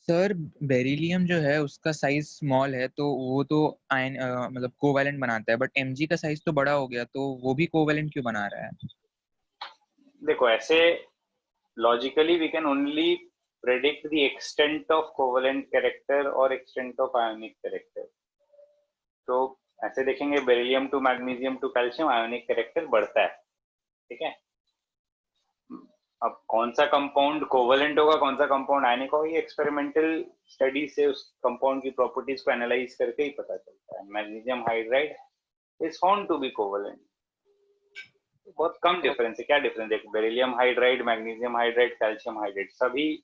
सर बेरिलियम जो है उसका साइज स्मॉल है तो वो तो आयन मतलब कोवैलेंट बनाता है, बट Mg का साइज तो बड़ा हो गया तो वो भी कोवैलेंट क्यों बना रहा है? देखो ऐसे logically we can only predict the extent of covalent character or extent of ionic character. तो ऐसे देखेंगे beryllium to magnesium to calcium ionic character बढ़ता है. ठीक है, अब कौन सा कंपाउंड कोवेलेंट होगा, कौन सा कंपाउंड आयनिक होगा, ये एक्सपेरिमेंटल स्टडी से उस कंपाउंड की प्रॉपर्टीज को एनालाइज करके ही पता चलता है। Magnesium hydride is found to be covalent. बहुत कम डिफरेंस है। क्या डिफरेंस है? Beryllium hydride, magnesium hydride, calcium hydride, सभी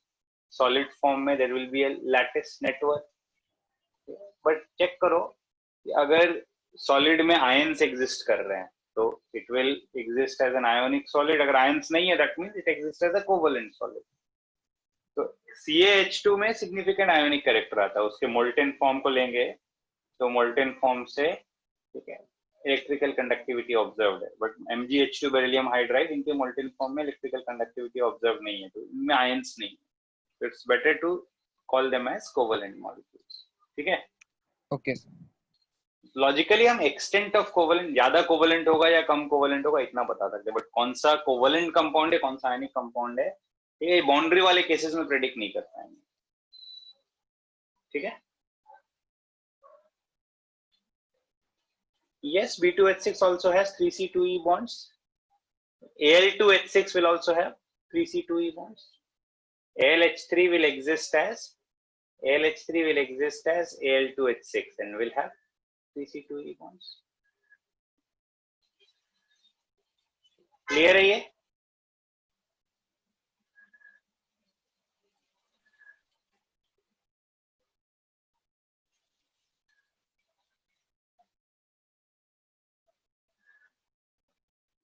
सॉलिड फॉर्म में there will be a lattice network. But check करो कि अगर सॉलिड में आयंस एग्जिस्ट कर रहे हैं तो it will exist as an ionic solid. अगर आयंस नहीं है that means it exist as a covalent solid. तो CaH2 में सिग्निफिकेंट आयोनिक कैरेक्टर आता है। उसके मोल्टेन फॉर्म को लेंगे तो मोल्टेन फॉर्म से, ठीक है, इलेक्ट्रिकल कंडक्टिविटी ऑब्जर्व्ड है। बट MgH2 बेरिलियम हाइड्राइड, इनके मोल्टेन फॉर्म में इलेक्ट्रिकल कंडक्टिविटी ऑब्जर्व नहीं है, तो इनमें आयंस नहीं है। It's better to call them as covalent molecules. ठीक है, ओके। लॉजिकली हम एक्सटेंट ऑफ कोवेलेंट, ज्यादा कोवेलेंट होगा या कम कोवेलेंट होगा इतना बता सकते हैं, बट कौन सा कोवेलेंट कंपाउंड है, कौन सा आयनिक कंपाउंड है, ये बाउंड्री वाले केसेस में प्रेडिक्ट नहीं कर पाएंगे। ठीक है, yes, B2H6 also has 3C2E bonds. Al2H6 will also have 3C2E bonds. ALH3 will exist as Al2H6 and will have 3C2E bonds. Clear है ये?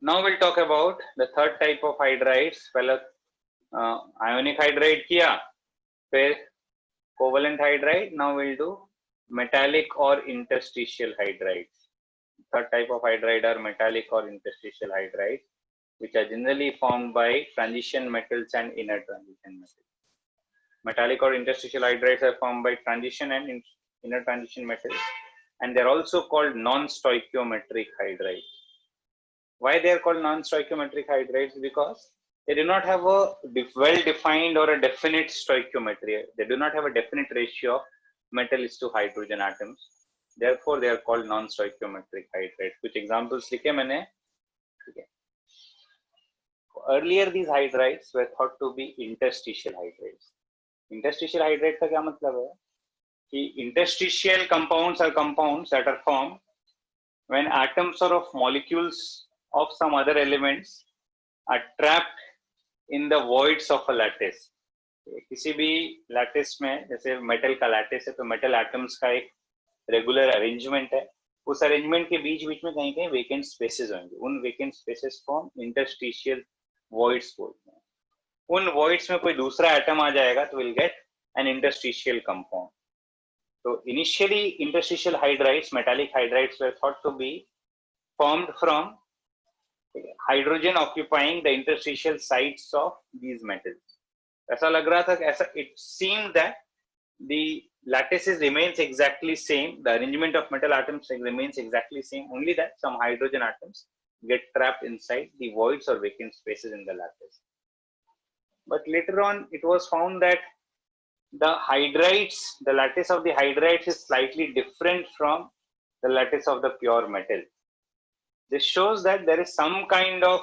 Now we'll talk about the third type of hydrides. पहले ionic hydride किया, फिर covalent hydride. Now we'll do metallic or interstitial hydrides. Third type of hydride are metallic or interstitial hydrides, which are generally formed by transition metals and inner transition metals. Metallic or interstitial hydrides are formed by transition and inner transition metals, and they're also called non-stoichiometric hydrides. Why they are called non-stoichiometric hydrides? Because they do not have a well-defined or a definite stoichiometry. They do not have a definite ratio of metals to hydrogen atoms. Therefore, they are called non-stoichiometric hydrides. कुछ examples लिखे मैंने. Earlier, these hydrides were thought to be interstitial hydrides. Interstitial hydride का क्या मतलब है? कि interstitial compounds are compounds that are formed when atoms or of molecules of some other elements are trapped in the voids of a lattice. किसी भी lattice में, जैसे metal का लैटिस है तो मेटल एटम्स का एक रेगुलर अरेंजमेंट है, उस अरेंजमेंट के बीच बीच में कहीं कहीं वेकेंट स्पेसेस होंगे, उन वेकेंट स्पेसेस को हम इंटरस्टिशियल वॉइड्स बोलते हैं। उन वॉइड्स में कोई दूसरा एटम आ जाएगा तो will get an interstitial compound. तो initially interstitial hydrides, metallic hydrides were thought to be formed from hydrogen occupying the interstitial sites of these metals. ऐसा लग रहा था कि ऐसा, it seemed that the lattices remains exactly same, the arrangement of metal atoms remains exactly same, only that some hydrogen atoms get trapped inside the voids or vacant spaces in the lattice. But later on it was found that the hydrides, the lattice of the hydrides is slightly different from the lattice of the pure metal. This shows that there is some kind of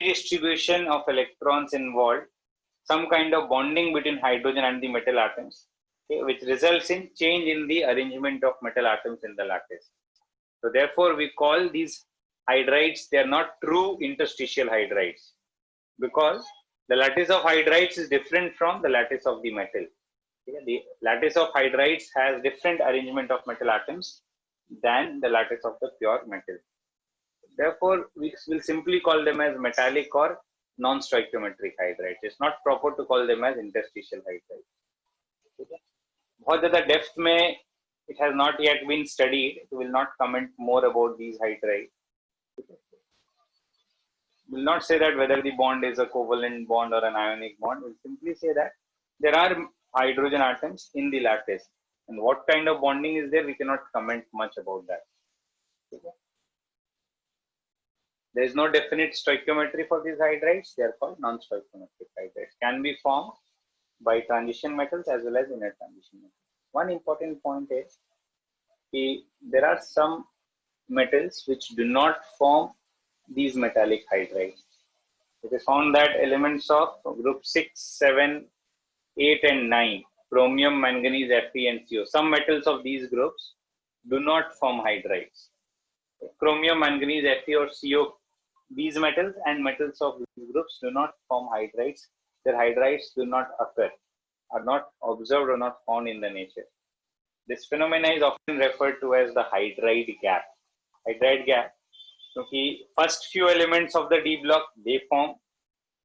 redistribution of electrons involved, some kind of bonding between hydrogen and the metal atoms, okay, which results in change in the arrangement of metal atoms in the lattice. So therefore we call these hydrides, they are not true interstitial hydrides, because the lattice of hydrides is different from the lattice of the metal. Okay, the lattice of hydrides has different arrangement of metal atoms than the lattice of the pure metal. Therefore, we will simply call them as metallic or non-stoichiometric hydrides. It's not proper to call them as interstitial hydrides. Okay. बहुत ज़्यादा depth में it has not yet been studied. We will not comment more about these hydrides. We will not say that whether the bond is a covalent bond or an ionic bond. We will simply say that there are hydrogen atoms in the lattice, and what kind of bonding is there, we cannot comment much about that. Okay. There is no definite stoichiometry for these hydrides. They are called non-stoichiometric hydrides. Can be formed by transition metals as well as inner transition metals. One important point is that there are some metals which do not form these metallic hydrides. It is found that elements of group 6, 7, 8 and 9, chromium, manganese, Fe and Co. Some metals of these groups do not form hydrides. Chromium, manganese, Fe or Co, these metals and metals of these groups do not form hydrides. Their hydrides do not occur, are not observed or not found in the nature. This phenomena is often referred to as the hydride gap. Hydride gap, क्योंकि first few elements of the D block they form,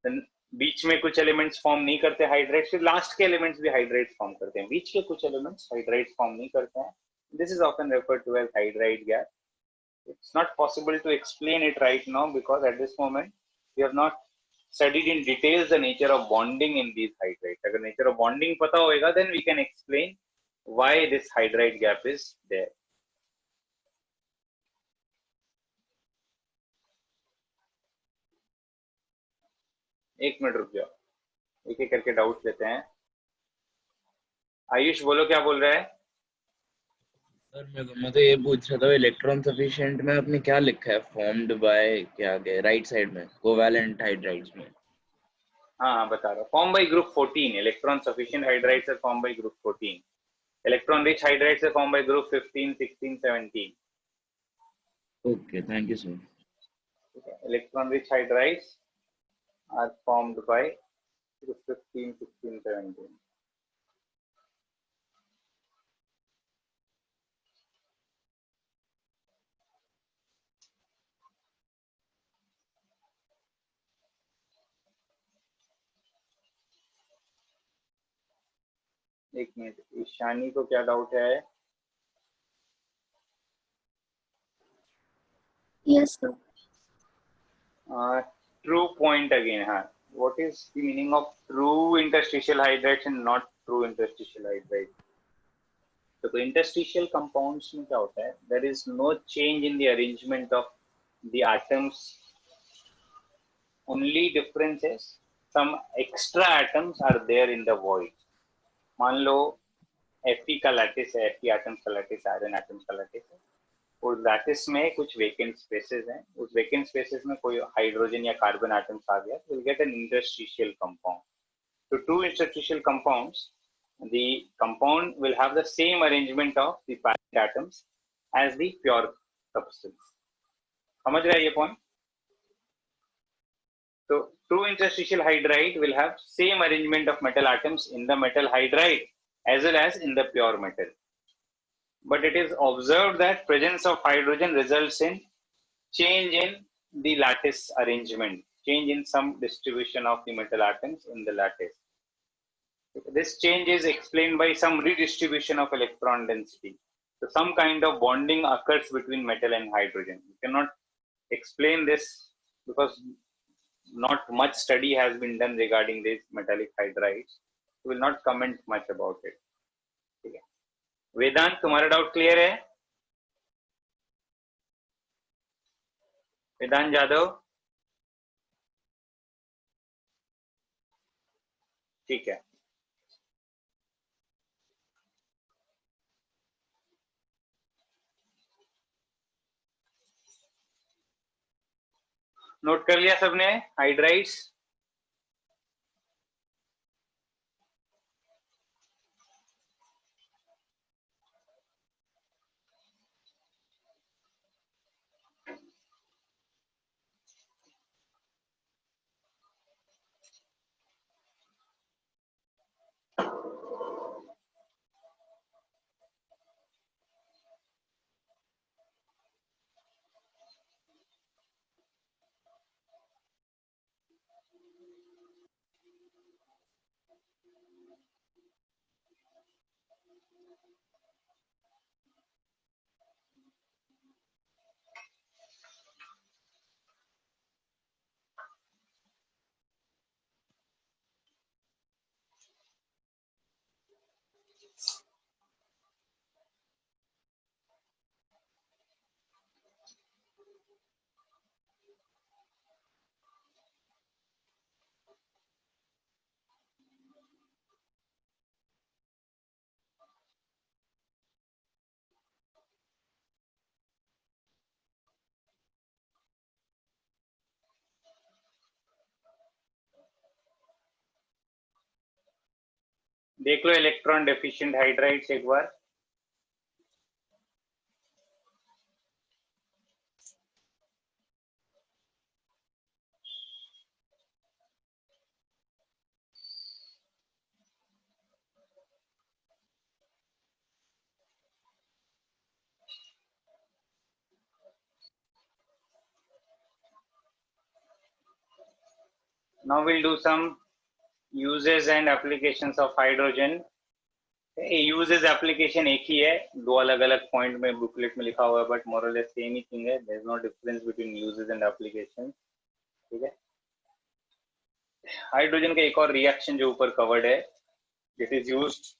then बीच में कुछ elements form नहीं करते hydrides, फिर last के elements भी hydrides form करते हैं, बीच के कुछ elements hydrides form नहीं करते हैं. This is often referred to as hydride gap. It's not possible to explain it right now because at this moment we have not studied in details the nature of bonding in these hydrides. अगर nature of bonding पता होगा, then we can explain why this hydride gap is there. एक minute रुक जाओ, एक एक करके doubt लेते हैं. आयुष बोलो क्या बोल रहा है. सर मैं तो ये पूछ रहा था इलेक्ट्रॉन सफिशिएंट में आपने क्या लिखा है, फॉर्म्ड बाय क्या गया राइट साइड में कोवैलेंट हाइड्राइड्स में. हाँ बता रहा हूँ. Form by group 14, electron sufficient hydrides are form by group 14. Electron rich hydrides are form by group 15, 16, 17. Okay, thank you sir. Electron rich hydrides are formed by group 15, 16, 17. एक minute, Ishani को क्या doubt है? Yes, sir. True point again. हाँ. What is the meaning of true interstitial hydrides and not true interstitial hydrides? तो interstitial compounds में क्या होता है? There is no change in the arrangement of the atoms. Only difference is some extra atoms are there in the void. मान लो Fe का lattice है, Fe atoms का lattice, iron atoms का लैटिस है. उस लैटिस में कुछ वेकेंट स्पेसेस हैं. उस वेकेंट स्पेसेस में कोई हाइड्रोजन या कार्बन एटम्स आ गया, तो we'll get an interstitial compound. So two interstitial compounds, the compound will have the same arrangement of the parent atoms as the pure substance. समझ रहा है ये point? So true interstitial hydride will have same arrangement of metal atoms in the metal hydride as well as in the pure metal. But it is observed that presence of hydrogen results in change in the lattice arrangement, change in some distribution of the metal atoms in the lattice. This change is explained by some redistribution of electron density. So some kind of bonding occurs between metal and hydrogen. You cannot explain this because not much study has been done regarding these metallic hydrides. We will not comment much about it. Okay. वेदांत, तुम्हारा doubt clear है? वेदांत जादव, ठीक है. Note कर लिया सबने hydrides? देख लो electron deficient hydrides एक बार। Now we'll do some uses and applications of hydrogen. Uses application एक ही है, दो अलग अलग पॉइंट में बुकलेट में लिखा हुआ है, बट मोर और लेस सेम ही थिंग है। There is no difference between uses and application. ठीक है, हाइड्रोजन का एक और रिएक्शन जो ऊपर कवर्ड है, it is used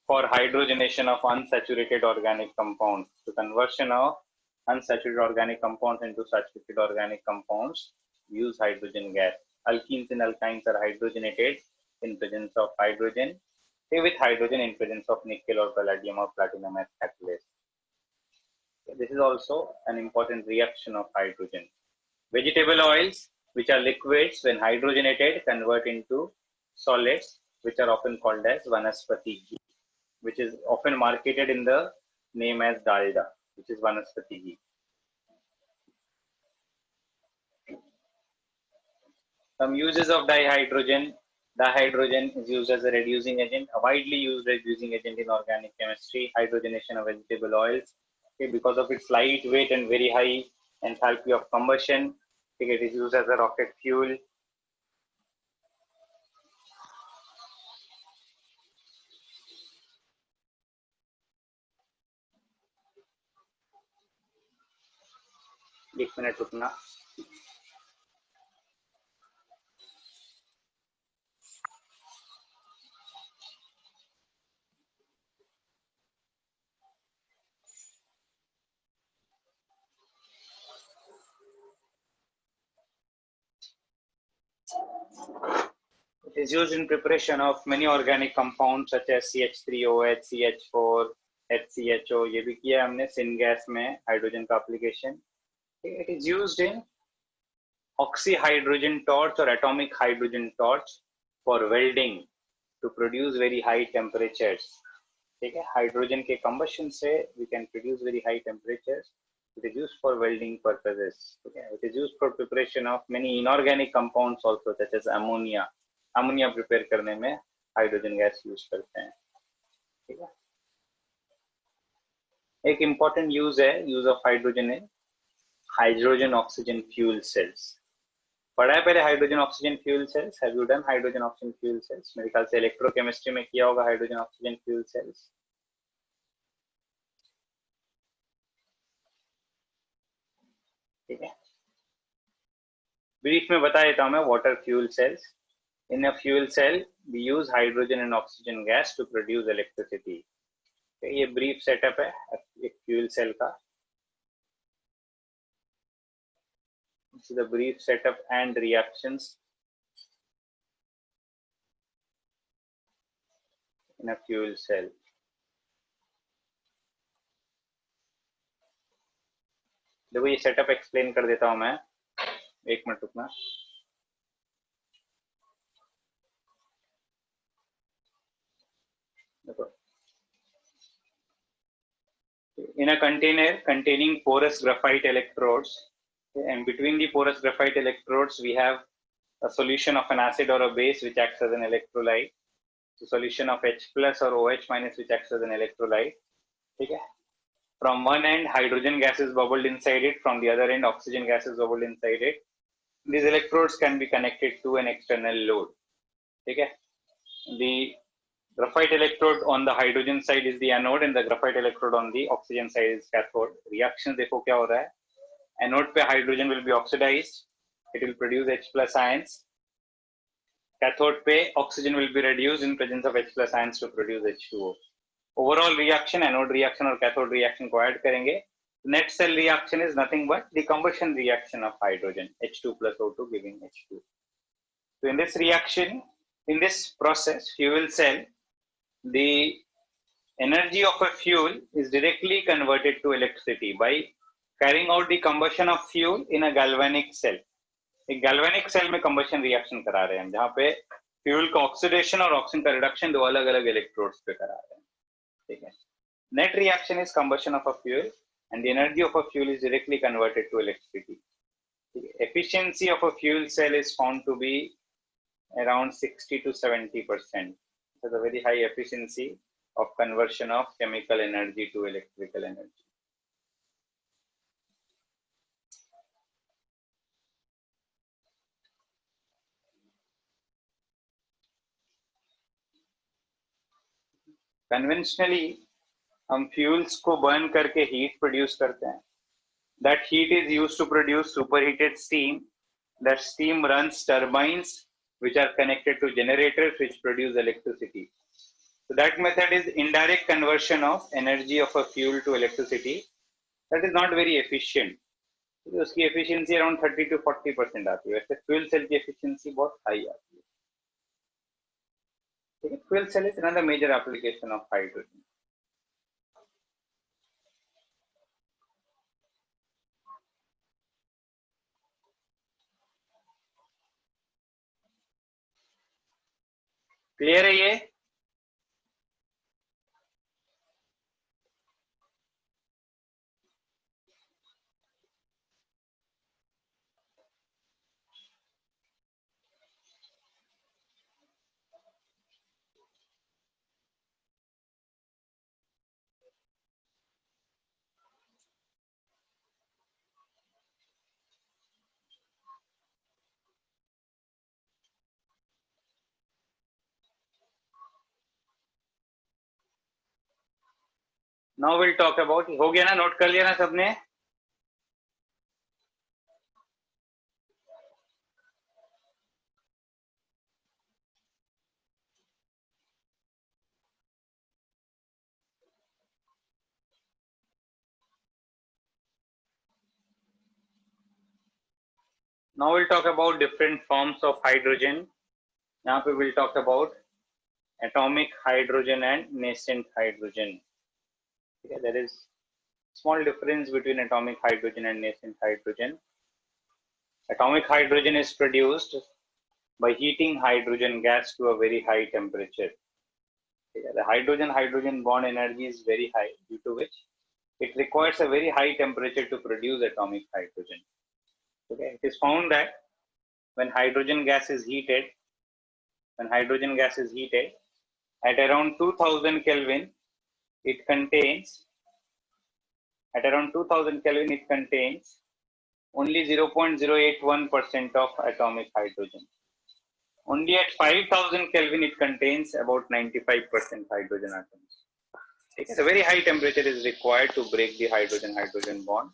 for hydrogenation of unsaturated organic compound. The conversion of unsaturated organic compounds into saturated organic compounds use hydrogen gas. Alkenes and alkynes are hydrogenated in presence of hydrogen, with hydrogen in presence of nickel or palladium or platinum as catalyst. This is also an important reaction of hydrogen. Vegetable oils, which are liquids, when hydrogenated, convert into solids, which are often called as vanaspati ghee, which is often marketed in the name as dalda, which is vanaspati ghee. Some uses of dihydrogen. Dihydrogen is used as a reducing agent, a widely used reducing agent in organic chemistry. Hydrogenation of vegetable oils, okay, because of its light weight and very high enthalpy of combustion, okay, it is used as a rocket fuel. एक minute रुकना। It is used in preparation of many organic compounds such as CH3OH, CH4, HCHO. ये भी किया हमने syngas में hydrogen का application. It is used in oxyhydrogen torch or atomic hydrogen torch for welding to produce very high temperatures. ठीक है, hydrogen के combustion से we can produce very high temperatures. It is used for welding purposes. Okay. It is used for preparation of many inorganic compounds also, such as ammonia. Ammonia prepare करने में hydrogen gas use करते हैं। ठीक है, एक important use है, use of hydrogen है hydrogen oxygen fuel cells. पढ़ा है पहले hydrogen oxygen fuel cells? Have you done hydrogen oxygen fuel cells? मेरे ख्याल से इलेक्ट्रोकेमिस्ट्री में किया होगा हाइड्रोजन ऑक्सीजन फ्यूल सेल्स। ठीक है, ब्रीफ में बता देता हूं मैं। Water fuel cells, in a fuel cell we use hydrogen and oxygen gas to produce electricity. ये brief setup है एक fuel cell का। This is the brief setup and reactions in a fuel cell. देखो ये setup explain कर देता हूं मैं, एक मिनट रुकना। In a container containing porous graphite electrodes, and between the porous graphite electrodes we have a solution of an acid or a base which acts as an electrolyte. So solution of H plus or OH minus which acts as an electrolyte. Okay. From one end hydrogen gas is bubbled inside it, from the other end oxygen gas is bubbled inside it. These electrodes can be connected to an external load. Okay. The graphite electrode on the hydrogen side is the anode and the graphite electrode on the oxygen side is cathode. Reaction देखो क्या हो रहा है? Anode पे hydrogen will be oxidized. It will produce H plus ions. Cathode पे oxygen will be reduced in presence of H plus ions to produce H2O. Overall reaction, anode reaction और cathode reaction को add करेंगे. Net cell reaction is nothing but the combustion reaction of hydrogen, H2 plus O2 giving H2. So in this reaction, in this process, fuel cell, the energy of a fuel is directly converted to electricity by carrying out the combustion of fuel in a galvanic cell. एक galvanic cell में combustion reaction करा रहे हैं हम, जहाँ पे fuel का oxidation और ऑक्सीजन का रिडक्शन दो अलग अलग इलेक्ट्रोड्स पे करा रहे हैं, ठीक है. Net reaction is combustion of a fuel and the energy of a fuel is directly converted to electricity. The efficiency of a fuel cell is found to be around 60 to 70%. It has a very high efficiency of conversion of chemical energy to electrical energy. Conventionally, हम fuels को burn करके heat produce करते हैं. That heat is used to produce superheated steam. That steam runs turbines which are connected to generators which produce electricity. So that method is indirect conversion of energy of a fuel to electricity. That is not very efficient. तो उसकी efficiency around 30 to 40% आती है. वैसे fuel cell की efficiency बहुत high आती है. ठीक है. Fuel cell is another major application of hydrogen. Clear है ये? Now we'll talk about, हो गया ना, नोट कर लिया ना सबने? Now we'll talk about different forms of hydrogen. यहाँ पे we'll talk about atomic hydrogen and nascent hydrogen. Okay, there is small difference between atomic hydrogen and nascent hydrogen. Atomic hydrogen is produced by heating hydrogen gas to a very high temperature. Okay, the hydrogen-hydrogen bond energy is very high, due to which it requires a very high temperature to produce atomic hydrogen. Okay, it is found that when hydrogen gas is heated, at around 2000 Kelvin, it contains only 0.081% of atomic hydrogen. Only at 5000 Kelvin, it contains about 95% hydrogen atoms. Okay, so very high temperature is required to break the hydrogen-hydrogen bond.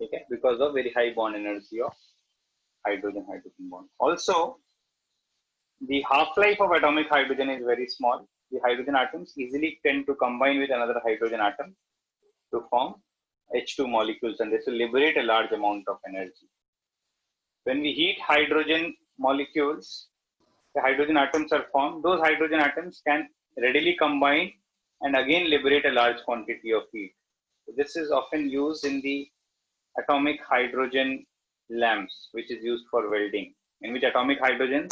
Okay, because of very high bond energy of hydrogen-hydrogen bond. Also, the half-life of atomic hydrogen is very small. The hydrogen atoms easily tend to combine with another hydrogen atom to form H2 molecules, and this will liberate a large amount of energy. When we heat hydrogen molecules, the hydrogen atoms are formed. Those hydrogen atoms can readily combine and again liberate a large quantity of heat. So this is often used in the atomic hydrogen lamps, which is used for welding, in which atomic hydrogen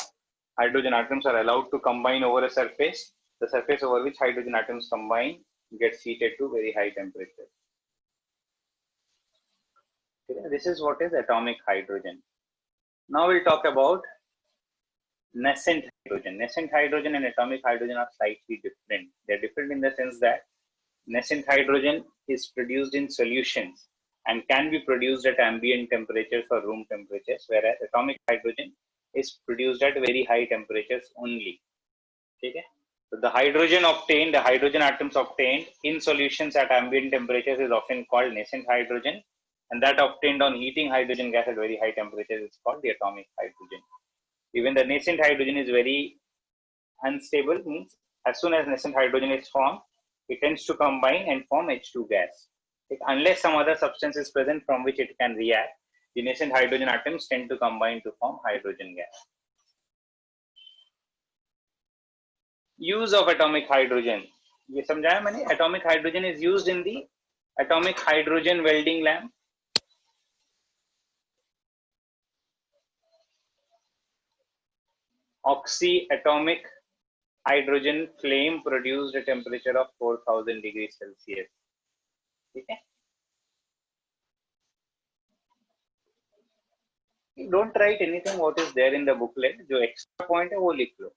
atoms are allowed to combine over a surface. The surface over which hydrogen atoms combine gets heated to very high temperature. Okay, this is what is atomic hydrogen. Now we'll talk about nascent hydrogen. Nascent hydrogen and atomic hydrogen are slightly different. They're different in the sense that nascent hydrogen is produced in solutions and can be produced at ambient temperatures or room temperatures, whereas atomic hydrogen is produced at very high temperatures only. Okay? So the hydrogen atoms obtained in solutions at ambient temperatures is often called nascent hydrogen, and that obtained on heating hydrogen gas at very high temperatures is called the atomic hydrogen. Even the nascent hydrogen is very unstable, means as soon as nascent hydrogen is formed, it tends to combine and form H2 gas. Unless some other substance is present from which it can react, the nascent hydrogen atoms tend to combine to form hydrogen gas. Use of atomic hydrogen. ये समझाया मैंने. Atomic hydrogen is used in the atomic hydrogen welding lamp. oxyatomic hydrogen flame produced at a temperature of 4000 degrees Celsius. ठीक है? Don't write anything what is there in the booklet. जो extra point है वो लिख लो.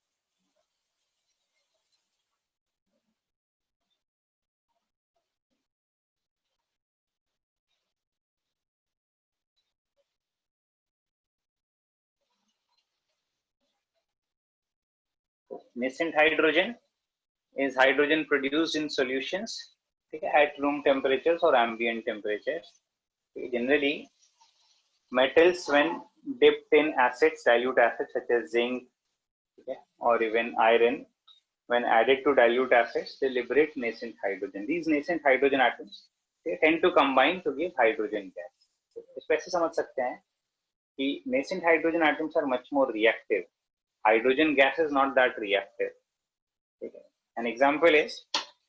Nascent hydrogen is hydrogen produced in solutions at room temperatures or ambient temperatures. Generally, metals when dipped in acids, dilute acids such as zinc or even iron, when added to dilute acids, they liberate nascent hydrogen. These nascent hydrogen atoms they tend to combine to give hydrogen gas. इससे समझ सकते हैं कि nascent hydrogen atoms are much more reactive. Hydrogen gas is not that reactive. An example is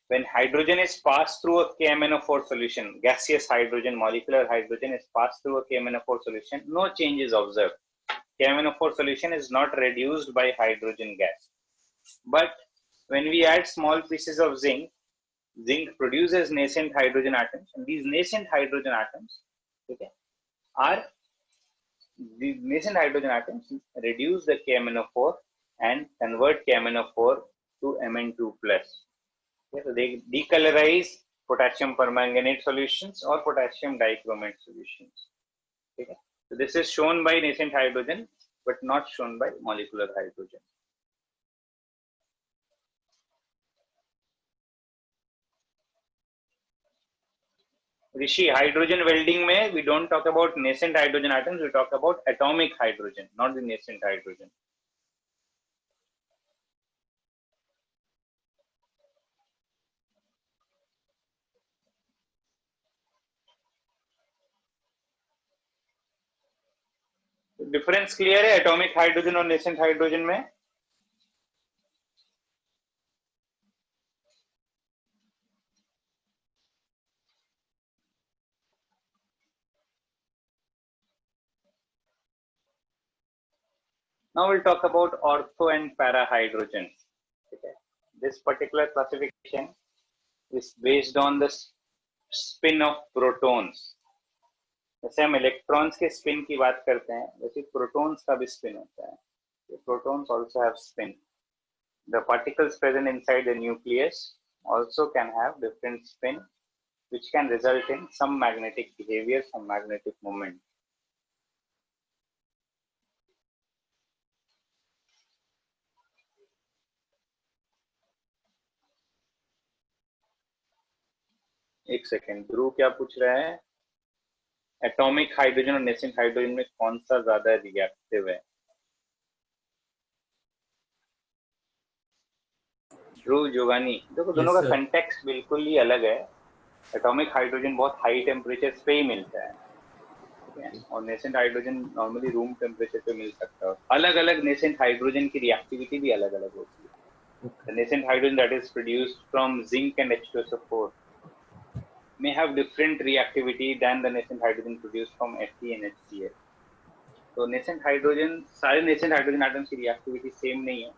when hydrogen is passed through a KMnO4 solution, gaseous hydrogen, molecular hydrogen is passed through a KMnO4 solution, no change is observed. KMnO4 solution is not reduced by hydrogen gas. But when we add small pieces of zinc, zinc produces nascent hydrogen atoms, and these nascent hydrogen atoms are the nascent hydrogen atoms reduce the KMnO4 and convert KMnO4 to Mn2+. So they decolorize potassium permanganate solutions or potassium dichromate solutions. Okay. So this is shown by nascent hydrogen, but not shown by molecular hydrogen. Rishi, hydrogen welding mein we don't talk about nascent hydrogen atoms, we talk about atomic hydrogen, not the nascent hydrogen. Difference clear है atomic hydrogen और nascent hydrogen में? Now we'll talk about ortho and para hydrogens. Okay. This particular classification is based on the spin of protons. जैसे हम electrons के spin की बात करते हैं वैसे प्रोटॉन्स का भी स्पिन होता है. Protons also have spin. The particles present inside the nucleus also can have different spin, which can result in some magnetic behavior, some magnetic moment. एक सेकेंड, ध्रुव क्या पूछ रहा है? एटॉमिक हाइड्रोजन और नेसेंट हाइड्रोजन में कौन सा ज्यादा रिएक्टिव है? ध्रुव जोगानी, देखो दोनों का कंटेक्स्ट बिल्कुल ही अलग है. एटॉमिक हाइड्रोजन बहुत हाई टेम्परेचर पे ही मिलता है और nascent hydrogen normally room temperature पे मिल सकता है. अलग अलग नेसेंट हाइड्रोजन की रिएक्टिविटी भी अलग अलग होती है. The nascent hydrogen that is produced from zinc and H2SO4 may have different reactivity than the nascent hydrogen produced from Fe and HCl. तो nascent hydrogen, सारे nascent hydrogen atoms की reactivity same नहीं है.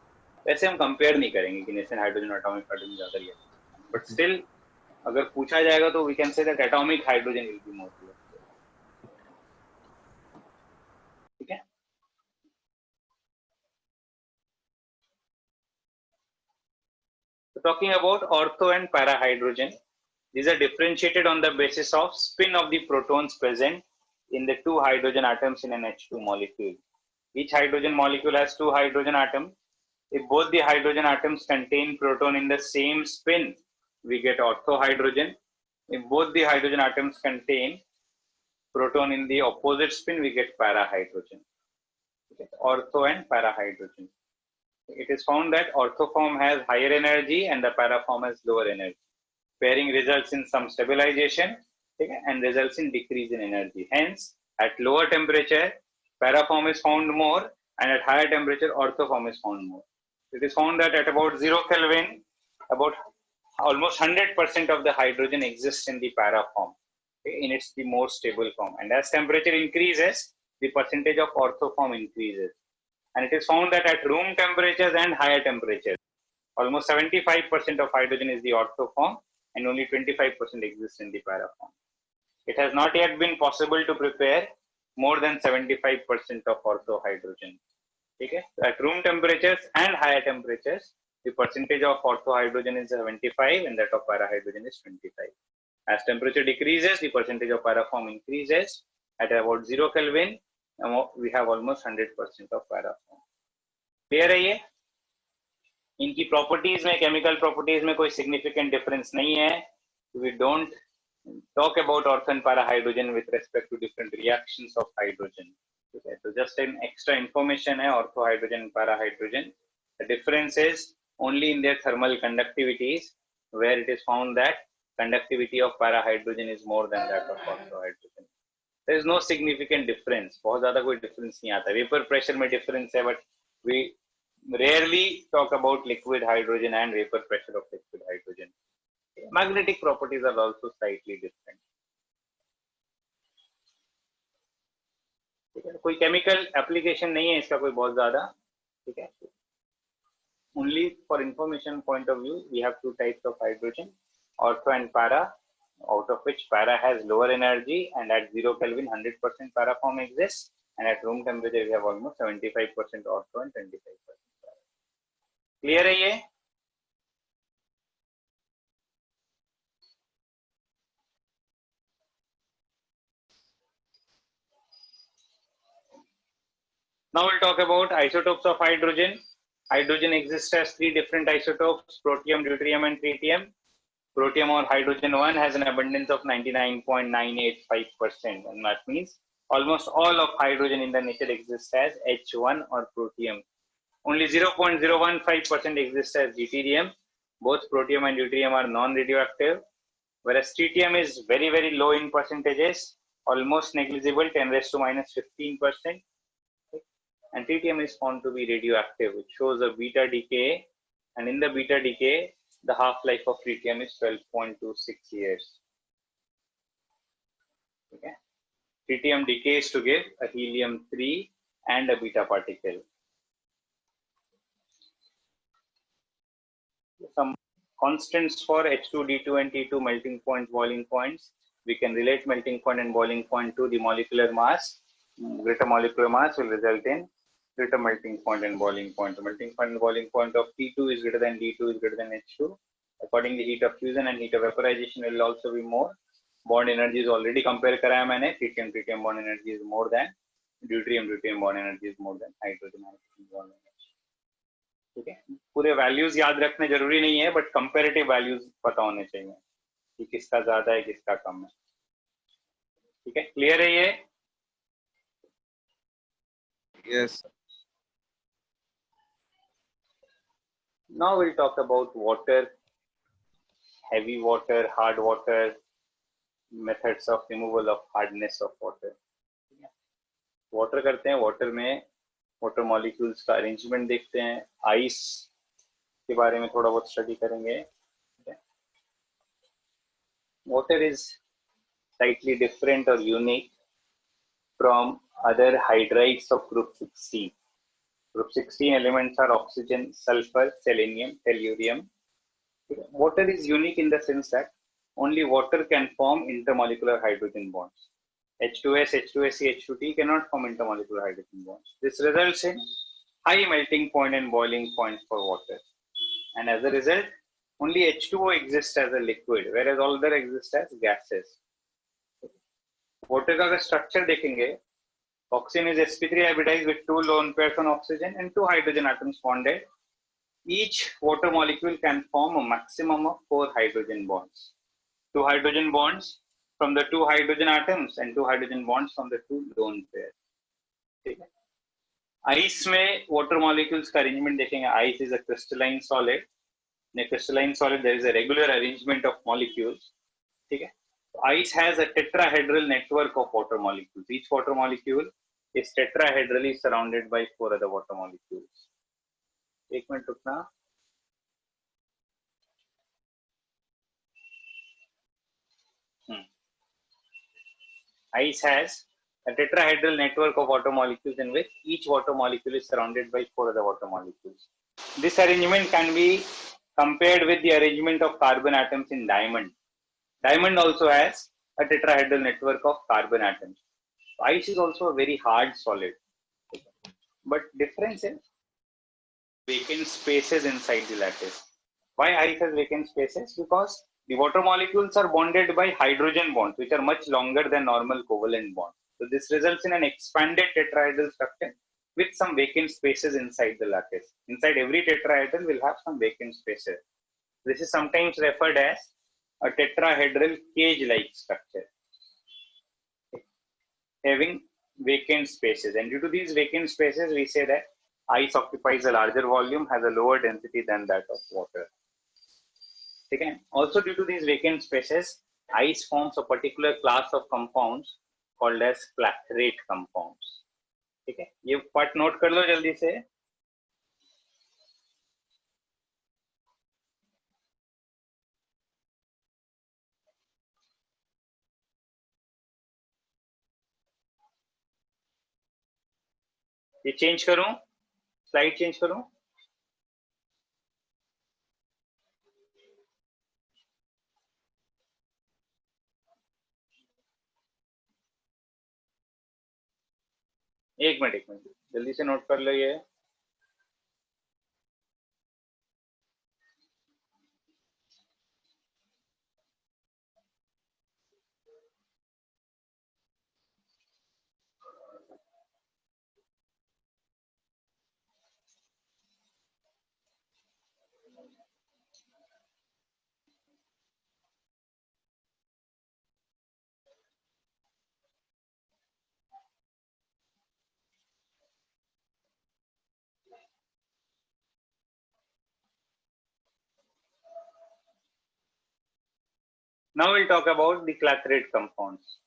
वैसे हम compare नहीं करेंगे कि nascent hydrogen और atomic hydrogen ज़्यादा reactive. But still, अगर पूछा जाएगा तो we can say that atomic hydrogen will be more reactive. ठीक है? So talking about ortho and para hydrogen. These are differentiated on the basis of spin of the protons present in the two hydrogen atoms in an H2 molecule. Each hydrogen molecule has two hydrogen atoms. If both the hydrogen atoms contain proton in the same spin, we get ortho hydrogen. If both the hydrogen atoms contain proton in the opposite spin, we get para hydrogen. Ortho and para hydrogen. It is found that ortho form has higher energy and the para form has lower energy. Pairing results in some stabilization and results in decrease in energy. Hence, at lower temperature, para form is found more, and at higher temperature, ortho form is found more. It is found that at about 0 Kelvin, about almost 100% of the hydrogen exists in the para form, in its the more stable form. And as temperature increases, the percentage of ortho form increases. and it is found that at room temperatures and higher temperatures, almost 75% of hydrogen is the ortho form and only 25% exists in the para form. It has not yet been possible to prepare more than 75% of ortho hydrogen. Okay? At room temperatures and higher temperatures, the percentage of ortho hydrogen is 75 and that of para hydrogen is 25. As temperature decreases, the percentage of para form increases. At about 0 Kelvin, we have almost 100% of para form. Clear है ये? इनकी properties में, chemical properties में कोई significant difference नहीं है. We don't talk about ortho and para hydrogen with respect to different reactions of hydrogen. Okay, so just an extra information है ortho hydrogen and para hydrogen. The difference is only in their thermal conductivities, where it is found that conductivity of para hydrogen is more than that of ortho hydrogen. There is no significant difference. बहुत ज़्यादा कोई difference नहीं आता. Vapor pressure में difference है, but we rarely talk about liquid hydrogen and vapor pressure of liquid hydrogen. Magnetic properties are also slightly different. ठीक है, कोई chemical application नहीं है इसका कोई बहुत ज़्यादा, ठीक है. Only for information point of view, we have two types of hydrogen, ortho and para, out of which para has lower energy, and at 0 Kelvin 100% para form exists, and at room temperature we have almost 75% ortho and 25% para. Clear है ये? Now we'll talk about isotopes of hydrogen. Hydrogen exists as three different isotopes: protium, deuterium, and tritium. Protium or hydrogen 1 has an abundance of 99.985%, and that means almost all of hydrogen in the nature exists as H1 or protium. Only 0.015% exists as deuterium. Both protium and deuterium are non-radioactive, whereas tritium is very, very low in percentages, almost negligible, 10 raised to minus 15%. And tritium is found to be radioactive, which shows a beta decay, and in the beta decay, the half-life of tritium is 12.26 years. Okay. Tritium decays to give a helium-3 and a beta particle. Some constants for H2, D2, and T2 melting points, boiling points. We can relate melting point and boiling point to the molecular mass. Greater molecular mass will result in greater melting point and boiling point. The melting point and boiling point of T2 is greater than D2 is greater than H2. Accordingly, heat of fusion and heat of vaporization will also be more. Bond energy is already compare करा है मैंने. Tritium bond energy is more than deuterium bond energy is more than hydrogen bond energy. ठीक है. पूरे values याद रखने जरूरी नहीं है, but comparative values पता होने चाहिए कि किसका ज़्यादा है किसका कम है. ठीक है. Clear है ये? Yes. Now we'll talk about water, heavy water, hard water, methods of removal of hardness of water. Water करते हैं, water में water molecules का arrangement देखते हैं, ice के बारे में थोड़ा बहुत study करेंगे. Water is slightly different or unique from other hydrides of group 16. Group 16 elements are oxygen, sulfur, selenium, tellurium. Water is unique in the sense that only water can form intermolecular hydrogen bonds. H2S, H2SE, H2T cannot form intermolecular hydrogen bonds. This results in high melting point and boiling point for water. And as a result, only H2O exists as a liquid, whereas all other exist as gases. Water का structure देखेंगे, oxygen is sp3 hybridized with 2 lone pairs on oxygen and 2 hydrogen atoms bonded. Each water molecule can form a maximum of 4 hydrogen bonds. 2 hydrogen bonds from the 2 hydrogen atoms and 2 hydrogen bonds from the 2 lone pairs. Ice में water molecules का arrangement देखेंगे. Ice is a crystalline solid. In a crystalline solid, there is a regular arrangement of molecules. Okay? Ice has a tetrahedral network of water molecules. Each water molecule is tetrahedrally surrounded by 4 other water molecules. एक minute रुकना. Ice has A tetrahedral network of water molecules in which each water molecule is surrounded by 4 other water molecules. This arrangement can be compared with the arrangement of carbon atoms in diamond. Diamond also has a tetrahedral network of carbon atoms. Ice is also a very hard solid. But difference is vacant spaces inside the lattice. Why ice has vacant spaces? Because the water molecules are bonded by hydrogen bonds, which are much longer than normal covalent bonds. So this results in an expanded tetrahedral structure with some vacant spaces inside the lattice. Inside every tetrahedral will have some vacant spaces. This is sometimes referred as a tetrahedral cage-like structure, having vacant spaces. And due to these vacant spaces, we say that ice occupies a larger volume, has a lower density than that of water. Again, also due to these vacant spaces, ice forms a particular class of compounds called as clathrate compounds. ठीक है, ये part note कर लो जल्दी से. ये change करूं, slide change करूं. एक मिनट जल्दी से नोट कर लो ये. Now we'll talk about the clathrate compounds.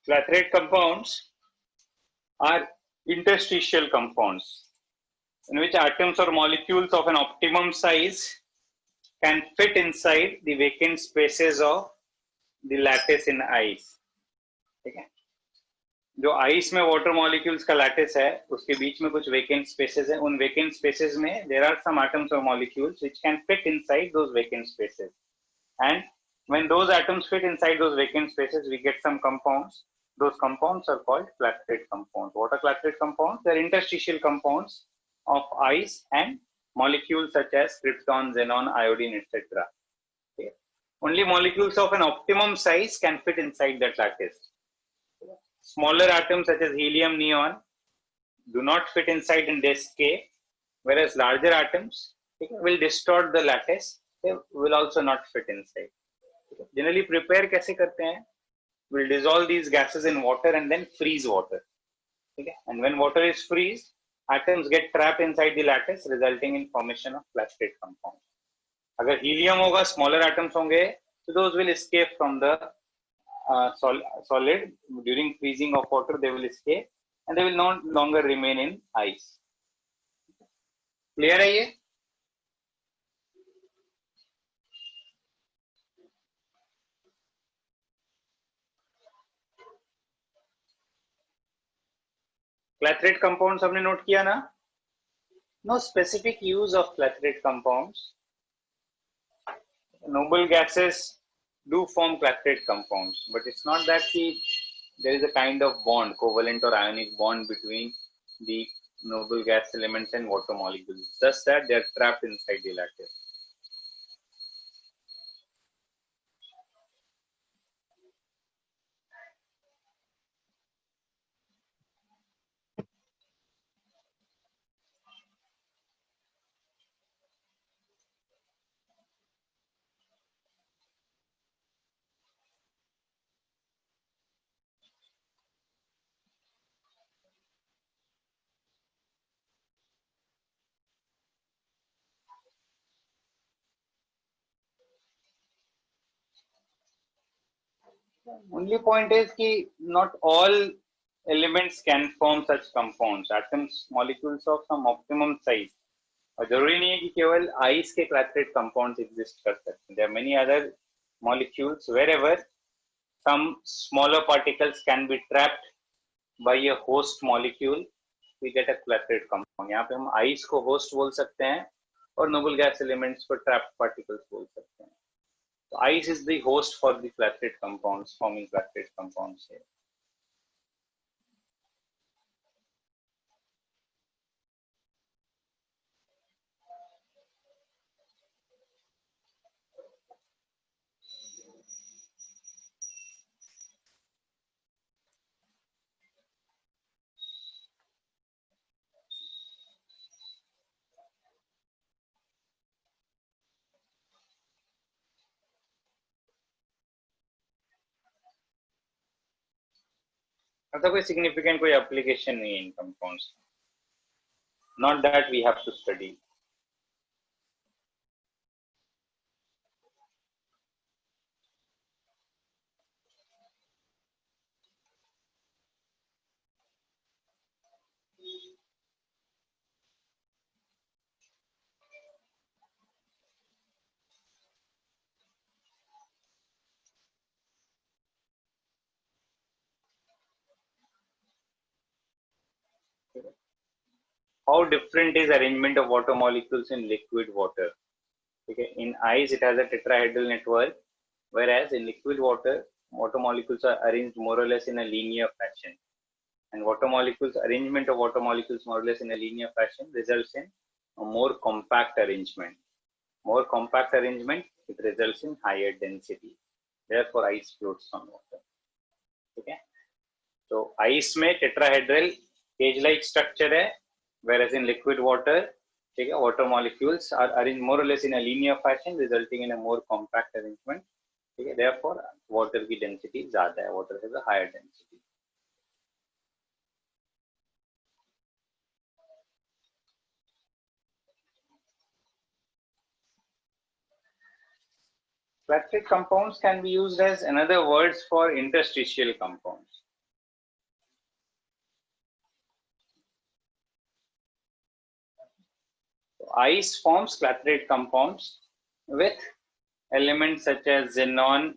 Clathrate compounds are interstitial compounds in which atoms or molecules of an optimum size can fit inside the vacant spaces of the lattice in ice. ठीक है, जो ice में water molecules का lattice है उसके बीच में कुछ vacant spaces है. उन वेकेंट स्पेसेस में देयर आर सम एटम्स और molecules which can fit inside those vacant spaces, and when those atoms fit inside those vacant spaces we get some compounds. Those compounds are called clathrate compounds. What are clathrate compounds? They are interstitial compounds of ice and molecules such as krypton, xenon, iodine, etc. Okay. Only molecules of an optimum size can fit inside that lattice. Smaller atoms such as helium, neon do not fit inside and they escape, whereas larger atoms will distort the lattice. They will also not fit inside. Generally prepare कैसे करते हैं? We'll dissolve these gases in water and then freeze water. Okay? And when water is freezed, atoms get trapped inside the lattice, resulting in formation of clathrate compounds. अगर helium होगा, smaller atoms होंगे, so those will escape from the solid. During freezing of water, they will escape and they will no longer remain in ice. Clear है ये? Clathrate compounds हमने note किया ना? No specific use of clathrate compounds. Noble gases do form clathrate compounds, but it's not that there is a kind of bond, covalent or ionic bond between the noble gas elements and water molecules, thus that they are trapped inside the lattice. Only point is कि not all elements can form such compounds. Atoms, molecules of some optimum size. और जरूरी नहीं है कि केवल ice के clathorate compounds exist कर सकते हैं. There are many other molecules wherever some smaller particles can be trapped by a host molecule. We get a clathorate compound. यहाँ पे हम ice को host बोल सकते हैं और noble gas elements को trapped particles बोल सकते हैं. So ice is the host for the clathorate compounds, forming clathorate compounds here. ऐसा कोई significant कोई application नहीं है इन compounds. Not that we have to study. How different is arrangement of water molecules in liquid water? Okay, in ice it has a tetrahedral network, whereas in liquid water, water molecules are arranged more or less in a linear fashion. And water molecules, arrangement of water molecules more or less in a linear fashion results in a more compact arrangement. More compact arrangement, it results in higher density. Therefore, ice floats on water. Okay, so ice में tetrahedral cage-like structure है. Whereas in liquid water, water molecules are arranged more or less in a linear fashion, resulting in a more compact arrangement. Therefore, water की density ज़्यादा है. Water has a higher density. Clathorate compounds can be used as another words for interstitial compounds. Ice forms clathorate compounds with elements such as xenon,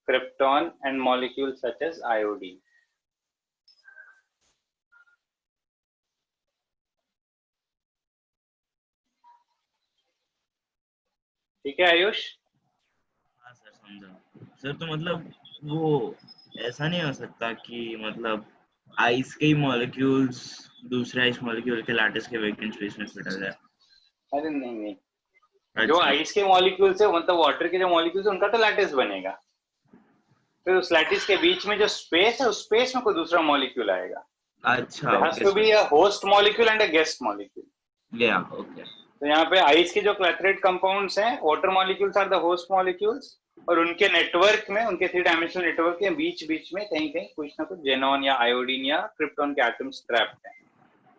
krypton, and molecules such as iodine. ठीक है आयुष? हाँ sir समझा sir. तो मतलब वो ऐसा नहीं हो सकता कि मतलब आइस के मॉलिक्यूल्स दूसरे आइस मॉलिक्यूल के लैटिस के वेकेंट स्पेस में फिट आ जाए? अरे नहीं. जो आइस के मॉलिक्यूल्स है मतलब वाटर के जो मॉलिक्यूल्स है उनका तो लैटिस बनेगा. फिर उस लैटिस के बीच में जो स्पेस है उस स्पेस में कोई दूसरा मॉलिक्यूल आएगा. अच्छा. There has to be a host molecule and a guest molecule. Yeah, okay. तो यहाँ पे आइस के जो क्लैथरेट कंपाउंड्स हैं, water molecules are the host molecules और उनके नेटवर्क में, उनके 3 डायमेंशनल नेटवर्क के बीच में कहीं कुछ ना कुछ जेनॉन या आयोडीन या क्रिप्टॉन के एटम्स ट्रैप्ड हैं,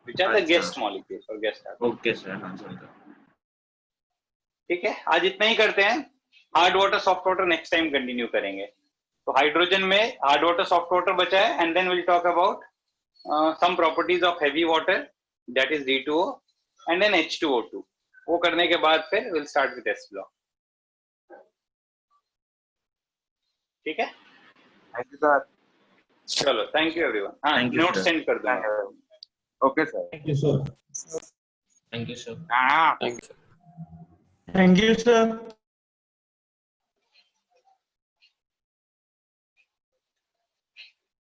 which are the guest molecules और गेस्ट एटम्स. Okay sir. हाँ सर. ठीक है, आज इतना ही करते हैं. Hard water soft water next time continue करेंगे. तो हाइड्रोजन में हार्ड वाटर सॉफ्ट वाटर बचा है and then will talk about some properties of heavy water, that is D2O and then H2O2. वो करने के बाद फिर will start with S block. ठीक है, थैंक यू सर. चलो थैंक यू एवरीवन. हाँ, नोट सेंड कर दो. Okay sir. Thank you sir. Thank you sir. हाँ थैंक यू सर.